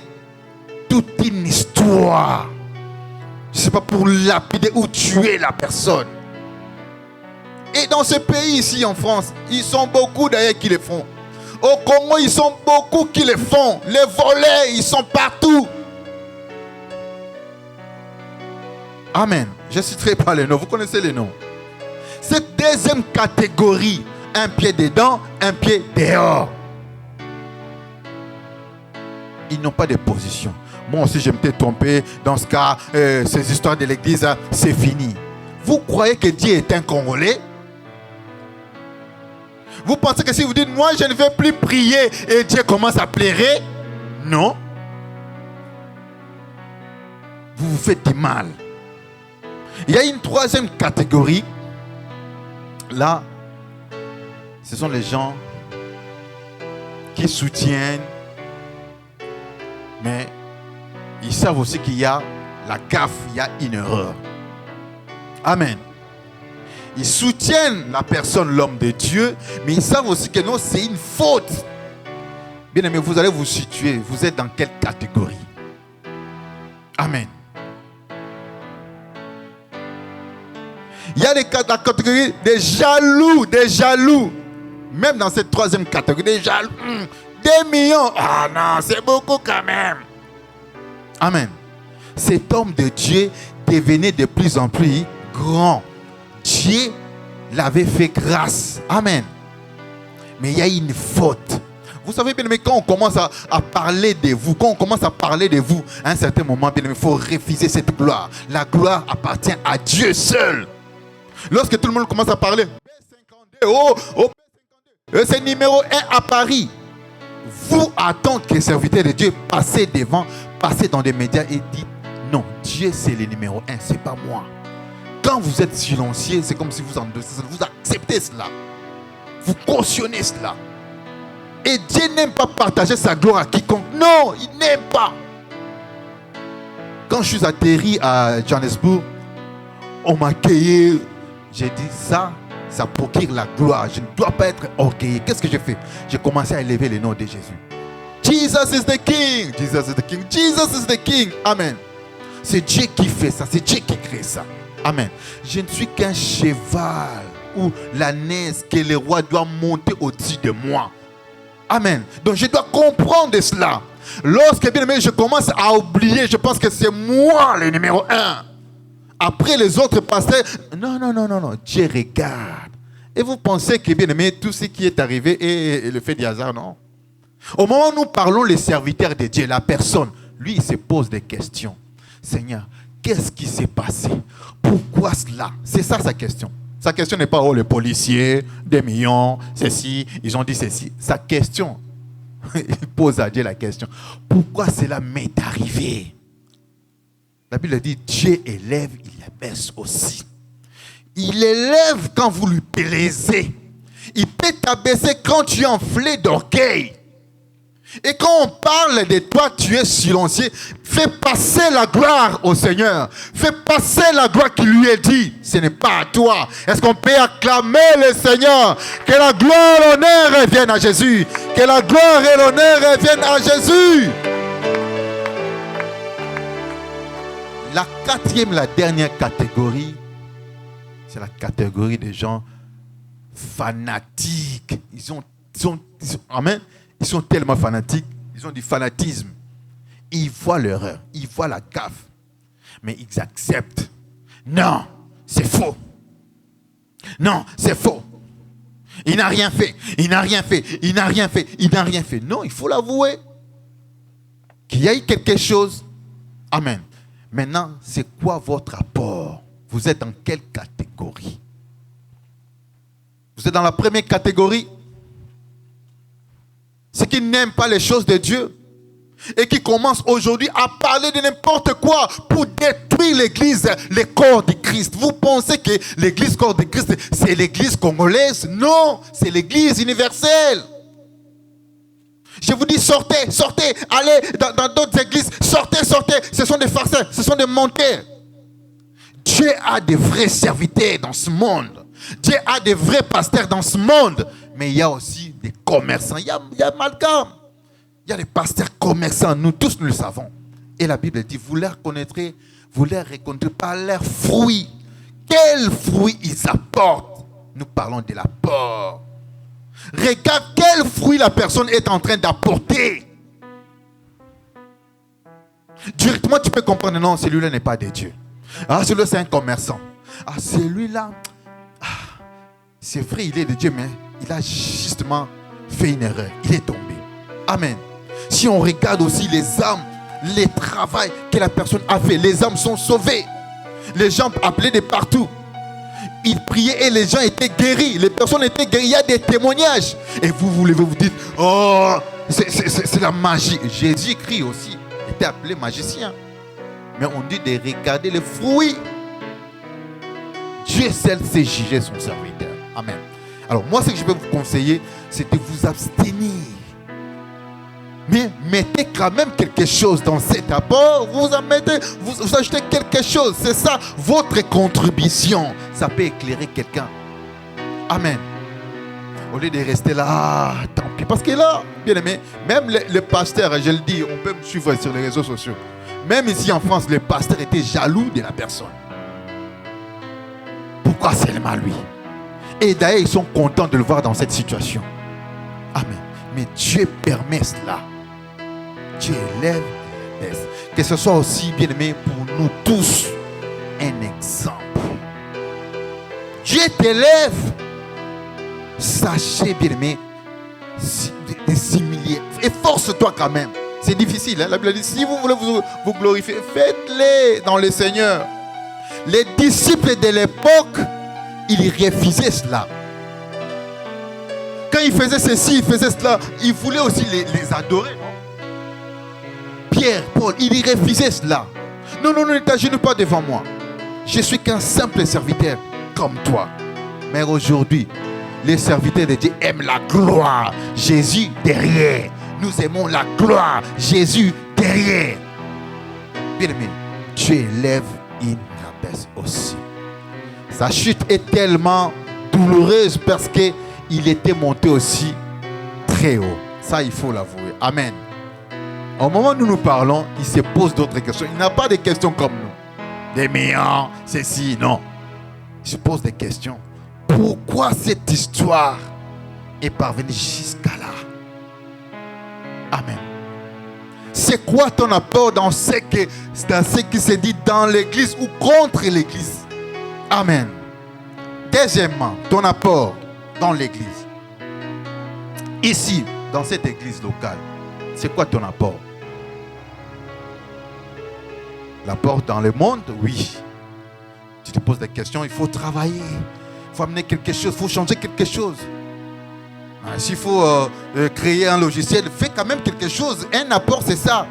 toute une histoire. Je ne sais pas, pour lapider ou tuer la personne. Et dans ce pays ici en France, ils sont beaucoup d'ailleurs qui le font. Au Congo, ils sont beaucoup qui le font. Les volets, ils sont partout. Amen. Je ne citerai pas les noms. Vous connaissez les noms. Cette deuxième catégorie, un pied dedans, un pied dehors. Ils n'ont pas de position. Moi aussi, je m'étais trompé. Dans ce cas, ces histoires de l'église, c'est fini. Vous croyez que Dieu est un Congolais? Vous pensez que si vous dites, moi, je ne vais plus prier et Dieu commence à pleurer? Non. Vous vous faites du mal. Il y a une troisième catégorie. Là, ce sont les gens qui soutiennent, mais ils savent aussi qu'il y a la gaffe, il y a une erreur. Amen. Ils soutiennent la personne, l'homme de Dieu, mais ils savent aussi que non, c'est une faute. Bien aimé, vous allez vous situer. Vous êtes dans quelle catégorie? Amen. Il y a la catégorie des jaloux, des jaloux. Même dans cette troisième catégorie, des jaloux. Des millions. Ah non, c'est beaucoup quand même. Amen. Cet homme de Dieu devenait de plus en plus grand. Dieu l'avait fait grâce. Amen. Mais il y a une faute. Vous savez bien, mais quand on commence à parler de vous, quand on commence à parler de vous, à un certain moment, bien, il faut refuser cette gloire. La gloire appartient à Dieu seul. Lorsque tout le monde commence à parler, c'est numéro 1 à Paris. Vous, en tant que serviteur de Dieu, passez devant, passez dans des médias et dites non, Dieu c'est le numéro 1, c'est pas moi. Quand vous êtes silencieux, c'est comme si vous endossez, vous acceptez cela. Vous cautionnez cela. Et Dieu n'aime pas partager sa gloire à quiconque. Non, il n'aime pas. Quand je suis atterri à Johannesburg, on m'a accueilli. J'ai dit ça procure la gloire. Je ne dois pas être orgueilleux. Qu'est-ce que j'ai fait? J'ai commencé à élever le nom de Jésus. Jesus is the King. Jesus is the King. Jesus is the King. Amen. C'est Dieu qui fait ça. C'est Dieu qui crée ça. Amen. Je ne suis qu'un cheval ou l'ânesse que le roi doit monter au-dessus de moi. Amen. Donc je dois comprendre cela. Lorsque bien aimé, je commence à oublier, je pense que c'est moi le numéro 1. Après les autres pasteurs, non. Dieu regarde. Et vous pensez que bien aimé, tout ce qui est arrivé est le fait du hasard, non? Au moment où nous parlons les serviteurs de Dieu, la personne, lui, il se pose des questions. Seigneur, qu'est-ce qui s'est passé? Pourquoi cela? C'est ça sa question. Sa question n'est pas, oh, les policiers, des millions, ceci, ils ont dit ceci. Sa question, il pose à Dieu la question. Pourquoi cela m'est arrivé? La Bible dit, Dieu élève, il abaisse aussi. Il élève quand vous lui plaisez. Il peut t'abaisser quand tu es enflé d'orgueil. Et quand on parle de toi, tu es silencieux. Fais passer la gloire au Seigneur. Fais passer la gloire qui lui est dit. Ce n'est pas à toi. Est-ce qu'on peut acclamer le Seigneur? Que la gloire et l'honneur reviennent à Jésus. Que la gloire et l'honneur reviennent à Jésus. La quatrième, la dernière catégorie, c'est la catégorie des gens fanatiques. Amen. Ils sont tellement fanatiques, ils ont du fanatisme. Ils voient l'erreur, ils voient la gaffe. Mais ils acceptent. Non, c'est faux. Non, c'est faux. Il n'a rien fait, il n'a rien fait, il n'a rien fait, il n'a rien fait. Non, il faut l'avouer. Qu'il y a eu quelque chose. Amen. Maintenant, c'est quoi votre apport? Vous êtes dans quelle catégorie? Vous êtes dans la première catégorie? Ceux qui n'aiment pas les choses de Dieu et qui commencent aujourd'hui à parler de n'importe quoi pour détruire l'église, le corps du Christ. Vous pensez que l'église corps du Christ, c'est l'église congolaise? Non, c'est l'église universelle. Je vous dis, sortez, allez dans d'autres églises, sortez. Ce sont des farceurs, ce sont des menteurs. Dieu a des vrais serviteurs dans ce monde. Dieu a des vrais pasteurs dans ce monde. Mais il y a aussi des commerçants. Il y a amalgame. Il y a des pasteurs commerçants. Nous tous, nous le savons. Et la Bible dit, vous les reconnaîtrez par leurs fruits. Quels fruits ils apportent? Nous parlons de l'apport. Regarde quel fruit la personne est en train d'apporter. Directement, tu peux comprendre, non, celui-là n'est pas de Dieu. Ah, celui-là, c'est un commerçant. Ah, celui-là, c'est vrai, il est de Dieu, mais il a justement fait une erreur. Il est tombé. Amen. Si on regarde aussi les âmes, les travaux que la personne a fait, les âmes sont sauvées. Les gens appelaient de partout. Ils priaient et les gens étaient guéris. Les personnes étaient guéries. Il y a des témoignages. Et vous dites, oh, c'est la magie. Jésus-Christ aussi était appelé magicien. Mais on dit de regarder les fruits. Dieu seul sait juger son serviteur. Amen. Alors moi, ce que je peux vous conseiller, c'est de vous abstenir. Mais mettez quand même quelque chose dans cet apport. Vous en mettez, vous ajoutez quelque chose. C'est ça, votre contribution. Ça peut éclairer quelqu'un. Amen. Au lieu de rester là, tant pis. Parce que là, bien aimé, même le pasteur, je le dis, on peut me suivre sur les réseaux sociaux. Même ici en France, le pasteur était jaloux de la personne. Pourquoi seulement lui? Et d'ailleurs, ils sont contents de le voir dans cette situation. Amen. Mais Dieu permet cela. Dieu élève, laisse. Que ce soit aussi, bien aimé, pour nous tous, un exemple. Dieu t'élève. Sachez, bien aimé, de s'humilier. Efforce-toi quand même. C'est difficile. Hein? La Bible dit, si vous voulez vous glorifier, faites-les dans le Seigneur. Les disciples de l'époque, ils refusaient cela. Quand ils faisaient ceci, ils faisaient cela, ils voulaient aussi les adorer. Non? Pierre, Paul, ils refusaient cela. Non, ne t'agenouille pas devant moi. Je suis qu'un simple serviteur comme toi. Mais aujourd'hui, Les serviteurs de Dieu aiment la gloire. Jésus derrière. Nous aimons la gloire. Jésus derrière. Bien-aimé, Dieu élève, il rabaisse aussi. Sa chute est tellement douloureuse parce qu'il était monté aussi très haut. Ça, il faut l'avouer. Amen. Au moment où nous parlons, il se pose d'autres questions. Il n'a pas de questions comme nous. Des méants, ceci, non. Il se pose des questions. Pourquoi cette histoire est parvenue jusqu'à là? Amen. C'est quoi ton apport dans ce qui se dit dans l'église ou contre l'église? Amen. Deuxièmement, ton apport dans l'église. Ici, dans cette église locale, c'est quoi ton apport? L'apport dans le monde, oui. Tu te poses des questions, il faut travailler. Il faut amener quelque chose, il faut changer quelque chose. S'il faut créer un logiciel, fais quand même quelque chose. Un apport, c'est ça.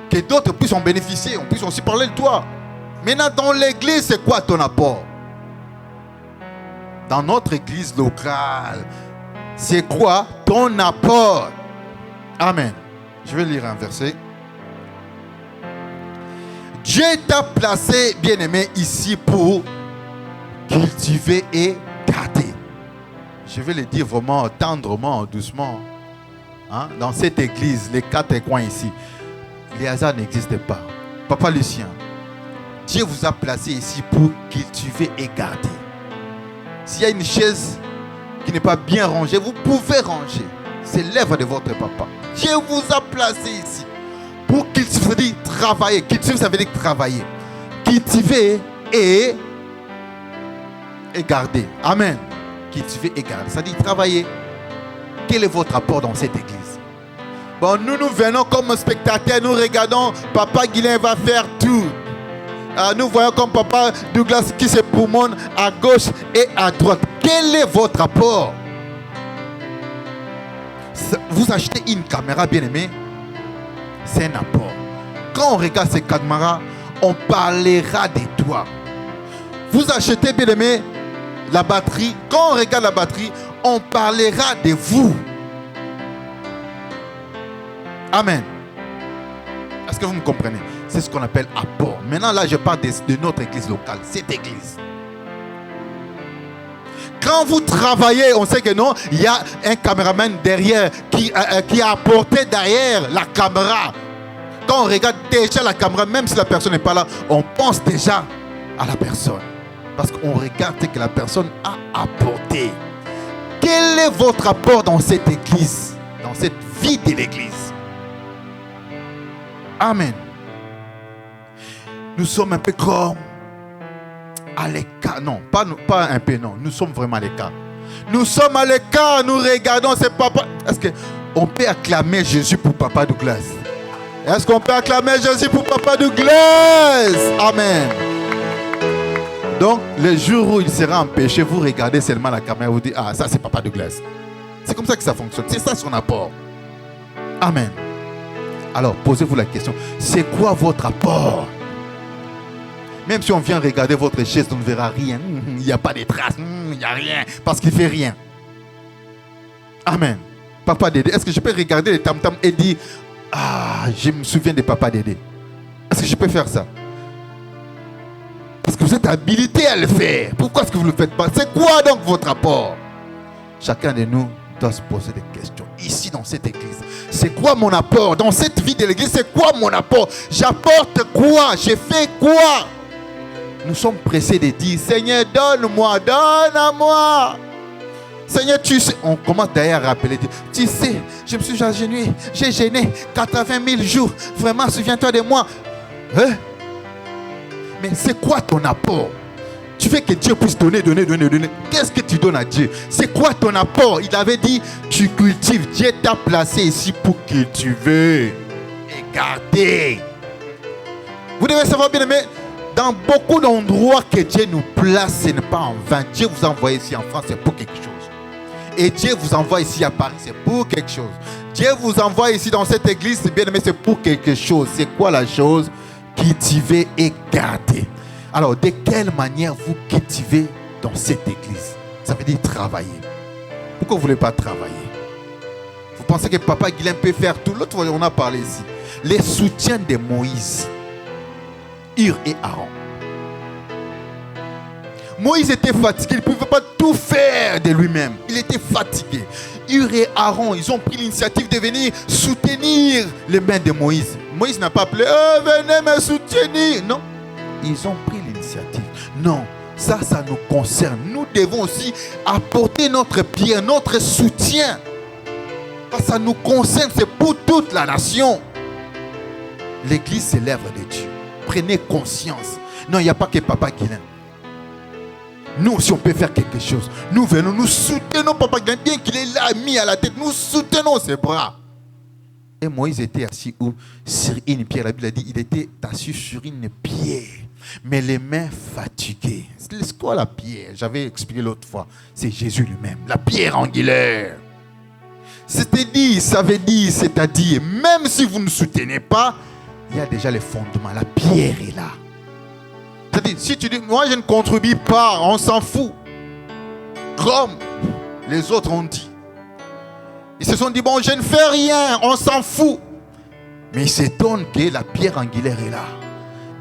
Que d'autres puissent en bénéficier, on puisse aussi parler de toi. Maintenant, dans l'église, c'est quoi ton apport? Dans notre église locale, c'est quoi ton apport? Amen. Je vais lire un verset. Dieu t'a placé, bien-aimé, ici pour cultiver et garder. Je vais le dire vraiment tendrement, doucement. Hein? Dans cette église, les 4 coins ici, les hasards n'existent pas. Papa Lucien, Dieu vous a placé ici pour cultiver et garder. S'il y a une chaise qui n'est pas bien rangée, vous pouvez ranger. C'est l'œuvre de votre papa. Dieu vous a placé ici pour cultiver, travailler. Cultiver, ça veut dire travailler. Cultiver et garder. Amen. Cultiver et garder. Ça dit travailler. Quel est votre apport dans cette église? Bon, nous venons comme spectateurs, nous regardons, Papa Guilain va faire tout. Nous voyons comme Papa Douglas qui se promène à gauche et à droite. Quel est votre apport? Vous achetez une caméra, bien aimé, c'est un apport. Quand on regarde ces caméras, on parlera de toi. Vous achetez, bien aimé, la batterie. Quand on regarde la batterie, on parlera de vous. Amen. Est-ce que vous me comprenez? C'est ce qu'on appelle apport. Maintenant, là, je parle de notre église locale, cette église. Quand vous travaillez, on sait que non, il y a un caméraman derrière qui a apporté derrière la caméra. Quand on regarde déjà la caméra, même si la personne n'est pas là, on pense déjà à la personne. Parce qu'on regarde ce que la personne a apporté. Quel est votre apport dans cette église, dans cette vie de l'église? Amen. Nous sommes un peu comme à l'écart. Non, pas un peu, non. Nous sommes vraiment à l'écart. Nous sommes à l'écart, nous regardons ce papa. Est-ce qu'on peut acclamer Jésus pour Papa Douglas? Est-ce qu'on peut acclamer Jésus pour Papa Douglas? Amen. Donc, le jour où il sera empêché, vous regardez seulement la caméra et vous dites, ah, ça c'est Papa Douglas. C'est comme ça que ça fonctionne. C'est ça son apport. Amen. Alors, posez-vous la question. C'est quoi votre apport? Même si on vient regarder votre chaise, on ne verra rien. Il n'y a pas de traces. Il n'y a rien. Parce qu'il ne fait rien. Amen. Papa Dédé, est-ce que je peux regarder les tam-tam et dire, ah, je me souviens de Papa Dédé? Est-ce que je peux faire ça? Parce que vous êtes habilité à le faire. Pourquoi est-ce que vous ne le faites pas? C'est quoi donc votre apport? Chacun de nous doit se poser des questions. Ici dans cette église, c'est quoi mon apport? Dans cette vie de l'église, c'est quoi mon apport? J'apporte quoi? Je fais quoi? Nous sommes pressés de dire, Seigneur, donne-moi, donne à moi. Seigneur, tu sais, on commence d'ailleurs à rappeler, tu sais, je me suis agenouillé, j'ai gêné 80 000 jours. Vraiment, souviens-toi de moi. Hein? Mais c'est quoi ton apport? Tu veux que Dieu puisse donner. Qu'est-ce que tu donnes à Dieu? C'est quoi ton apport? Il avait dit, tu cultives. Dieu t'a placé ici pour cultiver et garder. Vous devez savoir, bien aimé, dans beaucoup d'endroits que Dieu nous place, ce n'est pas en vain. Dieu vous envoie ici en France, c'est pour quelque chose. Et Dieu vous envoie ici à Paris, c'est pour quelque chose. Dieu vous envoie ici dans cette église, bien aimé, c'est pour quelque chose. C'est quoi la chose? Cultiver et garder. Alors, de quelle manière vous cultivez dans cette église? Ça veut dire travailler. Pourquoi vous ne voulez pas travailler? Vous pensez que Papa Guilain peut faire tout? L'autre fois, on a parlé ici. Les soutiens de Moïse, Hur et Aaron. Moïse était fatigué, il ne pouvait pas tout faire de lui-même. Il était fatigué. Hur et Aaron, ils ont pris l'initiative de venir soutenir les mains de Moïse. Moïse n'a pas appelé, venez me soutenir. Non, ils ont pris l'initiative. Non, ça nous concerne. Nous devons aussi apporter notre pierre, notre soutien. Parce que ça nous concerne, c'est pour toute la nation. L'église, c'est l'œuvre de Dieu. Prenez conscience. Non, il n'y a pas que Papa Guilain. Nous aussi, on peut faire quelque chose. Nous venons, nous soutenons Papa Guilain, bien qu'il est là, mis à la tête. Nous soutenons ses bras. Et Moïse était assis sur une pierre. La Bible a dit, il était assis sur une pierre. Mais les mains fatiguées. C'est quoi la pierre? J'avais expliqué l'autre fois. C'est Jésus lui-même. La pierre angulaire. C'est-à-dire, c'est-à-dire, même si vous ne soutenez pas, il y a déjà les fondements. La pierre est là. C'est-à-dire, si tu dis, moi je ne contribue pas, on s'en fout. Comme les autres ont dit. Ils se sont dit, bon, je ne fais rien, on s'en fout. Mais ils s'étonnent que la pierre angulaire est là.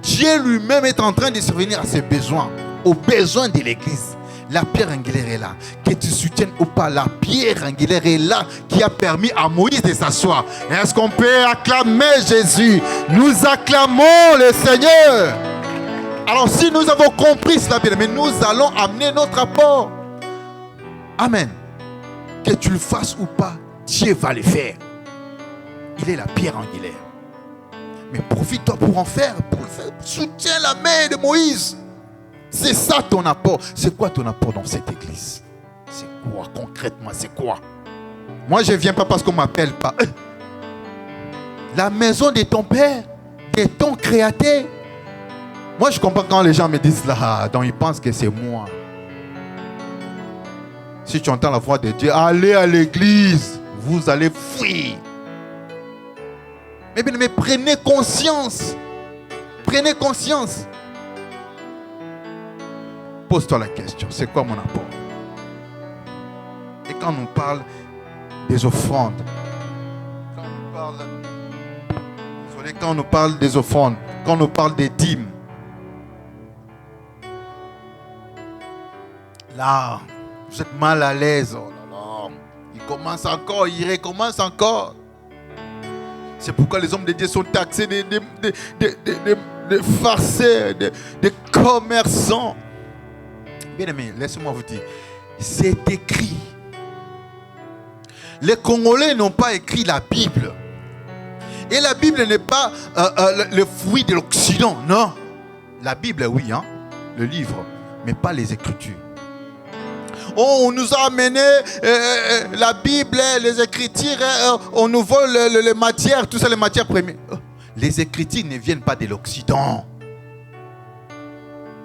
Dieu lui-même est en train de survenir à ses besoins, aux besoins de l'église. La pierre angulaire est là. Que tu soutiennes ou pas, la pierre angulaire est là qui a permis à Moïse de s'asseoir. Est-ce qu'on peut acclamer Jésus? Nous acclamons le Seigneur. Alors si nous avons compris cela, bien aimé, nous allons amener notre apport. Amen. Que tu le fasses ou pas, Dieu va le faire. Il est la pierre angulaire. Mais profite-toi pour en faire. Soutiens la main de Moïse. C'est ça ton apport. C'est quoi ton apport dans cette église? C'est quoi concrètement? C'est quoi? Moi je ne viens pas parce qu'on ne m'appelle pas. La maison de ton Père, de ton Créateur. Moi je comprends quand les gens me disent là, donc ils pensent que c'est moi. Si tu entends la voix de Dieu, allez à l'église, vous allez fuir. Mais prenez conscience. Prenez conscience. Pose-toi la question, c'est quoi mon apport? Et quand on parle des offrandes, quand on nous parle des offrandes, quand on nous parle des dîmes, là, vous êtes mal à l'aise. Oh là là, il commence encore, il recommence encore. C'est pourquoi les hommes de Dieu sont taxés de farceurs, de commerçants. Bien aimé, laissez-moi vous dire, c'est écrit. Les Congolais n'ont pas écrit la Bible. Et la Bible n'est pas le fruit de l'Occident, non. La Bible, oui, hein, le livre, mais pas les Écritures. Oh, on nous a amené la Bible, les Écritures, on nous vole les matières, tout ça, les matières premières. Les Écritures ne viennent pas de l'Occident.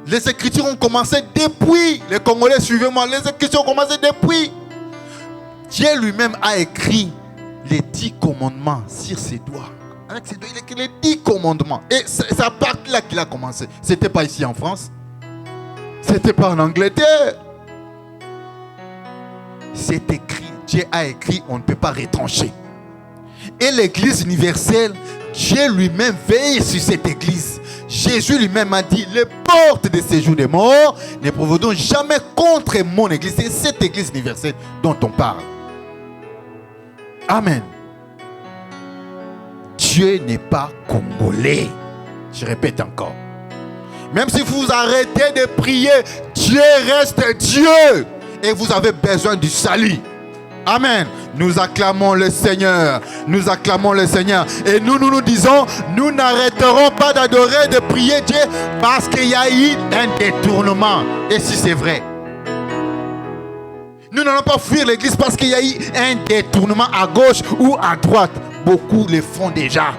Les Écritures ont commencé depuis. Les Congolais, suivez-moi. Les Écritures ont commencé depuis. Dieu lui-même a écrit les 10 commandements sur ses doigts. Avec ses doigts, il a écrit les 10 commandements. Et c'est à partir de là qu'il a commencé. C'était pas ici en France. C'était pas en Angleterre. C'est écrit. Dieu a écrit, on ne peut pas retrancher. Et l'Église universelle, Dieu lui-même veille sur cette Église. Jésus lui-même a dit, les portes de séjour des morts ne provoqueront jamais contre mon Église. C'est cette Église universelle dont on parle. Amen. Dieu n'est pas congolais. Je répète encore. Même si vous arrêtez de prier, Dieu reste Dieu. Et vous avez besoin du salut. Amen. Nous acclamons le Seigneur. Nous acclamons le Seigneur. Et nous disons, nous n'arrêterons pas d'adorer, de prier Dieu parce qu'il y a eu un détournement. Et si c'est vrai. Nous n'allons pas fuir l'église parce qu'il y a eu un détournement à gauche ou à droite. Beaucoup le font déjà.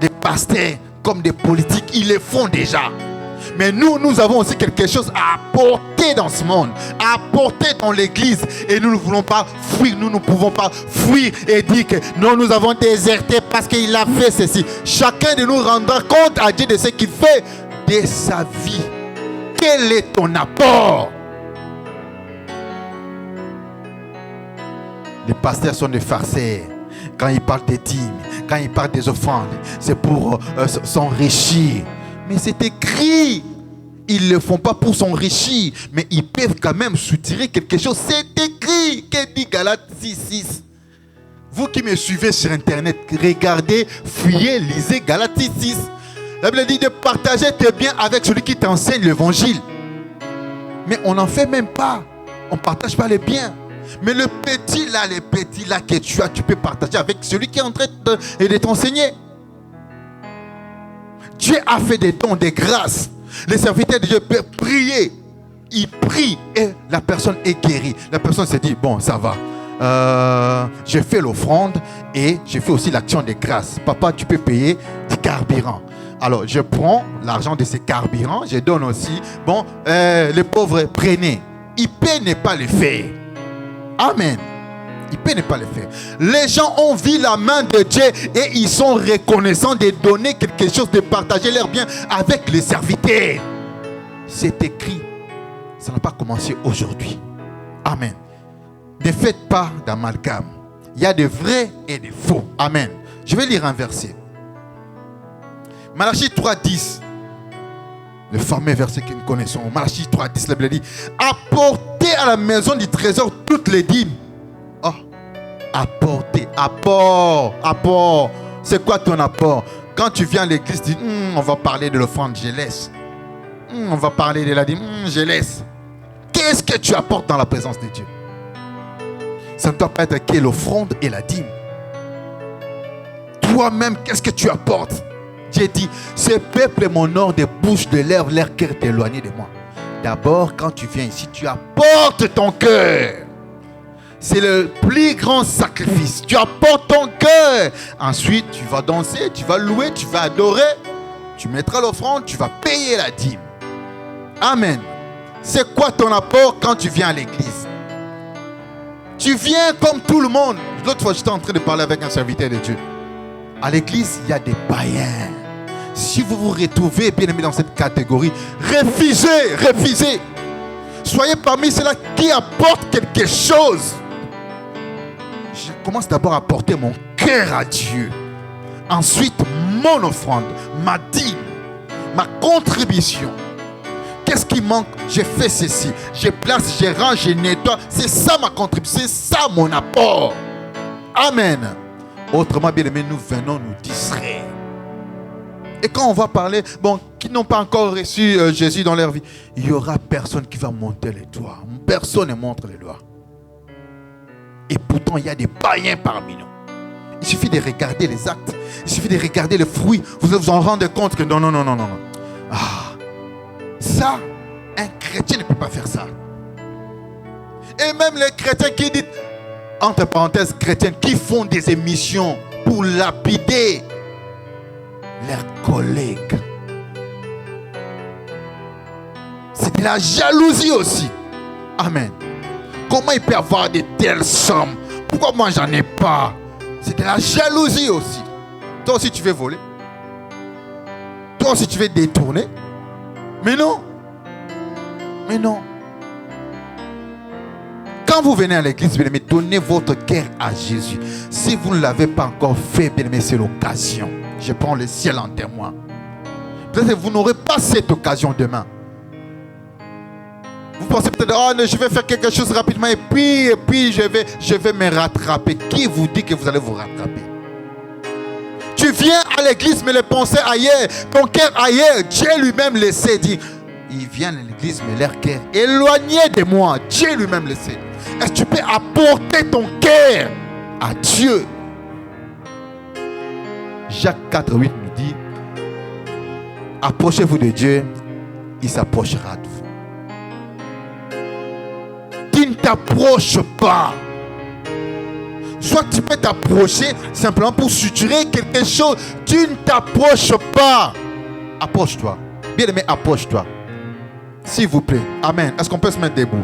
Des pasteurs comme des politiques, ils le font déjà. Mais nous avons aussi quelque chose à apporter dans ce monde, à apporter dans l'église. Et nous ne voulons pas fuir, nous ne pouvons pas fuir et dire que non, nous avons déserté parce qu'il a fait ceci. Chacun de nous rendra compte à Dieu de ce qu'il fait de sa vie. Quel est ton apport? Les pasteurs sont des farceurs. Quand ils parlent des dîmes, quand ils parlent des offrandes, c'est pour s'enrichir. Mais c'est écrit. Ils ne le font pas pour s'enrichir, mais ils peuvent quand même soutirer quelque chose. C'est écrit. Qu'est-ce dit Galates 6:6? Vous qui me suivez sur Internet, regardez, fouillez, lisez Galates 6:6. La Bible dit de partager tes biens avec celui qui t'enseigne l'évangile. Mais on n'en fait même pas. On ne partage pas les biens. Mais les petits là que tu as, tu peux partager avec celui qui est en train de t'enseigner. Dieu a fait des dons, des grâces. Les serviteurs de Dieu peuvent prier. Ils prient et la personne est guérie. La personne se dit, bon, ça va. J'ai fait l'offrande et j'ai fait aussi l'action des grâces. Papa, tu peux payer du carburant. Alors, je prends l'argent de ces carburants, je donne aussi. Bon, les pauvres, prenez. Il peut ne pas le faire. Amen. Il peut ne pas le faire. Les gens ont vu la main de Dieu et ils sont reconnaissants de donner quelque chose, de partager leurs biens avec les serviteurs. C'est écrit. Ça n'a pas commencé aujourd'hui. Amen. Ne faites pas d'amalgame. Il y a des vrais et des faux. Amen. Je vais lire un verset. Malachie 3:10. Le fameux verset que nous connaissons. Malachie 3:10, la Bible dit: apportez à la maison du trésor toutes les dîmes. Oh, apportez, apport. C'est quoi ton apport? Quand tu viens à l'église, tu dis, on va parler de l'offrande, je laisse. On va parler de la dîme, je laisse. Qu'est-ce que tu apportes dans la présence de Dieu? Ça ne doit pas être que l'offrande et la dîme. Toi-même, qu'est-ce que tu apportes? Dieu dit, ce peuple m'honore des bouches de lèvres, leur cœur est éloigné de moi. D'abord, quand tu viens ici, tu apportes ton cœur. C'est le plus grand sacrifice. Tu apportes ton cœur. Ensuite, tu vas danser, tu vas louer, tu vas adorer. Tu mettras l'offrande, tu vas payer la dîme. Amen. C'est quoi ton apport quand tu viens à l'église? Tu viens comme tout le monde. L'autre fois, j'étais en train de parler avec un serviteur de Dieu. À l'église, il y a des païens. Si vous vous retrouvez bien aimé dans cette catégorie, refusez. Soyez parmi ceux-là qui apportent quelque chose. Je commence d'abord à apporter mon cœur à Dieu. Ensuite, mon offrande, ma dîme, ma contribution. Qu'est-ce qui manque? J'ai fait ceci. Je place, je range, je nettoie. C'est ça ma contribution. C'est ça mon apport. Amen. Autrement, bien aimé, nous venons nous distraire. Et quand on va parler, qui n'ont pas encore reçu Jésus dans leur vie, il n'y aura personne qui va monter les doigts. Personne ne montre les doigts. Et pourtant, il y a des païens parmi nous. Il suffit de regarder les actes. Il suffit de regarder les fruits. Vous vous en rendez compte que non. Ça, un chrétien ne peut pas faire ça. Et même les chrétiens qui disent, entre parenthèses, chrétiens qui font des émissions pour lapider leurs collègues. C'est de la jalousie aussi. Amen. Comment il peut avoir de telles sommes? Pourquoi moi j'en ai pas? C'est de la jalousie aussi. Toi aussi tu veux voler. Toi aussi tu veux détourner. Mais non. Quand vous venez à l'église, bien aimé, donnez votre cœur à Jésus. Si vous ne l'avez pas encore fait, bien aimé, c'est l'occasion. Je prends le ciel en témoin. Peut-être que vous n'aurez pas cette occasion demain. Vous pensez peut-être, je vais faire quelque chose rapidement et puis je vais me rattraper. Qui vous dit que vous allez vous rattraper? Tu viens à l'église, mais les pensées ailleurs, ton cœur ailleurs. Dieu lui-même le sait, dit, ils viennent à l'église, mais leur cœur éloigné de moi. Dieu lui-même le sait. Est-ce que tu peux apporter ton cœur à Dieu? Jacques 4:8 nous dit, approchez-vous de Dieu, il s'approchera de vous. Tu ne t'approches pas. Soit tu peux t'approcher simplement pour suturer quelque chose. Tu ne t'approches pas. Approche-toi. Bien aimé, approche-toi. S'il vous plaît. Amen. Est-ce qu'on peut se mettre debout?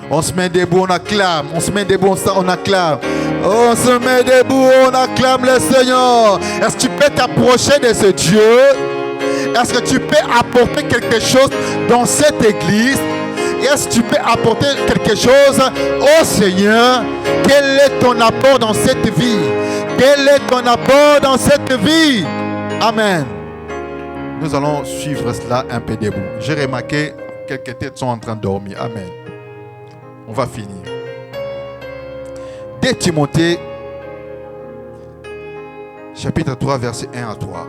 On se met debout, on acclame. On se met debout, on acclame. On se met debout, on acclame le Seigneur. Est-ce que tu peux t'approcher de ce Dieu? Est-ce que tu peux apporter quelque chose dans cette église? Et est-ce que tu peux apporter quelque chose au Seigneur? Quel est ton apport dans cette vie? Quel est ton apport dans cette vie? Amen. Nous allons suivre cela un peu debout. J'ai remarqué quelques têtes sont en train de dormir. Amen. On va finir. 2 Timothée, chapitre 3, verset 1 à 3.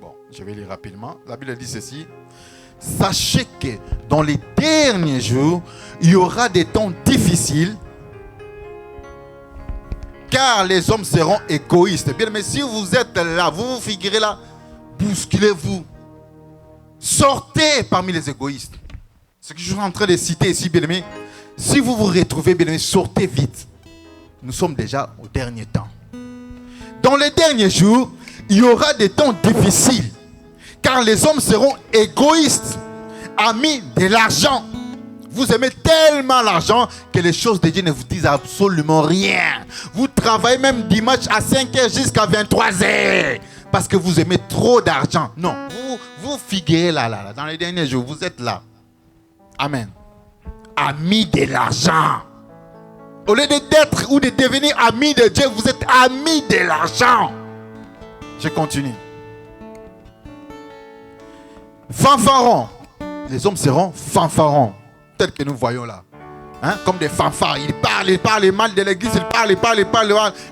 Bon, je vais lire rapidement. La Bible dit ceci. Sachez que dans les derniers jours, il y aura des temps difficiles, car les hommes seront égoïstes. Bien, mais si vous êtes là, vous vous figurez là, bousculez-vous. Sortez parmi les égoïstes. Ce que je suis en train de citer ici, bien aimé, si vous vous retrouvez, bien aimé, sortez vite. Nous sommes déjà au dernier temps. Dans les derniers jours, il y aura des temps difficiles, car les hommes seront égoïstes, amis de l'argent. Vous aimez tellement l'argent que les choses de Dieu ne vous disent absolument rien. Vous travaillez même dimanche à 5h jusqu'à 23h parce que vous aimez trop d'argent. Non, vous figurez là, dans les derniers jours, vous êtes là. Amen. Amis de l'argent. Au lieu d'être ou de devenir amis de Dieu, vous êtes amis de l'argent. Je continue. Fanfarons. Les hommes seront fanfarons. Tel que nous voyons là. Hein? Comme des fanfares. Ils parlent les mal de l'église. Ils parlent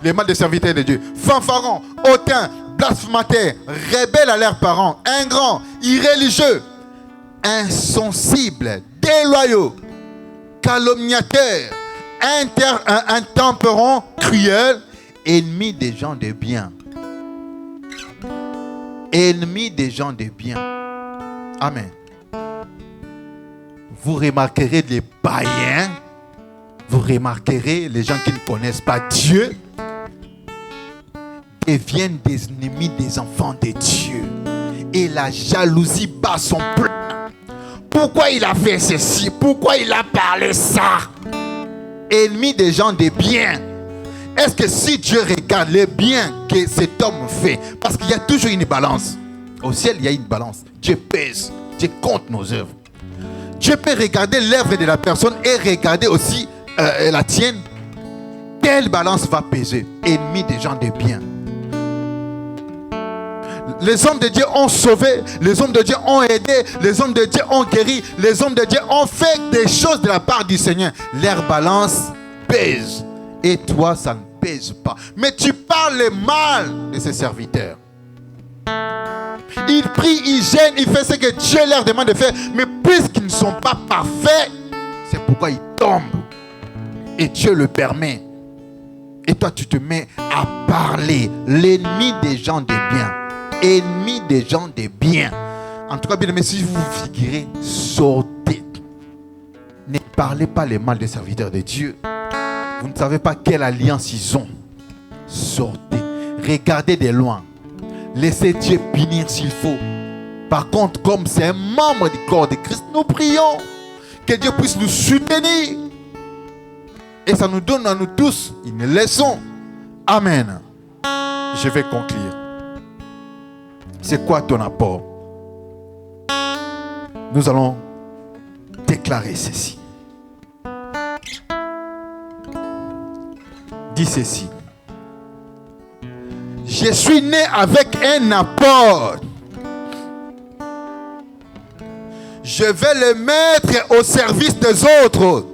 les mal des serviteurs de Dieu. Fanfarons, hautains, blasphémateurs, rebelles à leurs parents, ingrats, irréligieux, insensibles, déloyaux, calomniateurs, intempérants, cruels, ennemis des gens de bien. Ennemis des gens de bien. Amen. Vous remarquerez les païens, vous remarquerez les gens qui ne connaissent pas Dieu, deviennent des ennemis des enfants de Dieu. Et la jalousie bat son plein. Pourquoi il a fait ceci? Pourquoi il a parlé ça? Ennemi des gens de bien. Est-ce que si Dieu regarde les biens que cet homme fait, parce qu'il y a toujours une balance. Au ciel, il y a une balance. Dieu pèse. Dieu compte nos œuvres. Dieu peut regarder l'œuvre de la personne et regarder aussi la tienne. Quelle balance va peser? Ennemi des gens de bien. Les hommes de Dieu ont sauvé, les hommes de Dieu ont aidé, les hommes de Dieu ont guéri, les hommes de Dieu ont fait des choses de la part du Seigneur. Leur balance pèse. Et toi, ça ne pèse pas. Mais tu parles mal de ses serviteurs. Ils prient, ils gênent, ils font ce que Dieu leur demande de faire. Mais puisqu'ils ne sont pas parfaits, c'est pourquoi ils tombent. Et Dieu le permet. Et toi, tu te mets à parler. L'ennemi des gens de bien. Ennemi des gens de bien. En tout cas, bien aimé, si vous vous figurez, sortez. Ne parlez pas les mal des serviteurs de Dieu. Vous ne savez pas quelle alliance ils ont. Sortez. Regardez de loin. Laissez Dieu punir s'il faut. Par contre, comme c'est un membre du corps de Christ, nous prions que Dieu puisse nous soutenir. Et ça nous donne à nous tous une leçon. Amen. Je vais conclure. C'est quoi ton apport? Nous allons déclarer ceci. Dis ceci. Je suis né avec un apport. Je vais le mettre au service des autres.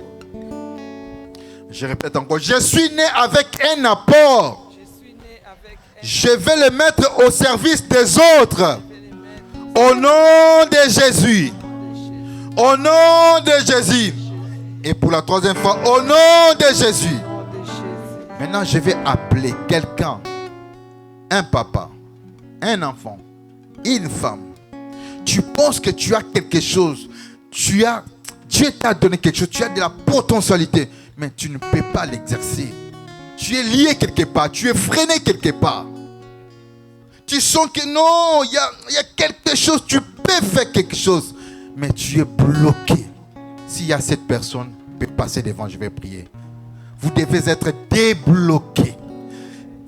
Je répète encore. Je suis né avec un apport. Je vais le mettre au service des autres. Au nom de Jésus. Au nom de Jésus. Et pour la troisième fois, au nom de Jésus. Maintenant, je vais appeler quelqu'un. Un papa, un enfant, une femme. Tu penses que tu as quelque chose. Dieu t'a donné quelque chose. Tu as de la potentialité. Mais tu ne peux pas l'exercer. Tu es lié quelque part. Tu es freiné quelque part. Tu sens que non, il y a quelque chose. Tu peux faire quelque chose. Mais tu es bloqué. S'il y a cette personne, peut passer devant, je vais prier. Vous devez être débloqué.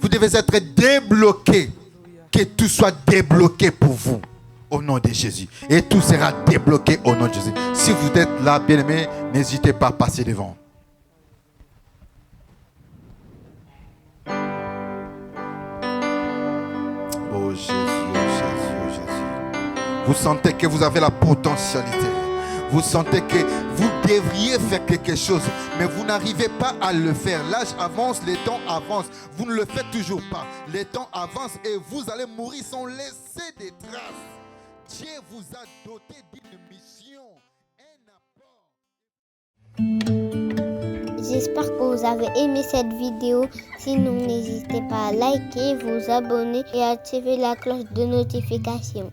Vous devez être débloqué. Que tout soit débloqué pour vous. Au nom de Jésus. Et tout sera débloqué au nom de Jésus. Si vous êtes là, bien-aimés, n'hésitez pas à passer devant. Oh Jésus, oh Jésus, oh Jésus. Vous sentez que vous avez la potentialité. Vous sentez que vous devriez faire quelque chose, mais vous n'arrivez pas à le faire. L'âge avance, les temps avancent. Vous ne le faites toujours pas. Les temps avancent et vous allez mourir sans laisser des traces. Dieu vous a doté d'une mission, un apport. J'espère que vous avez aimé cette vidéo. Sinon, n'hésitez pas à liker, vous abonner et activer la cloche de notification.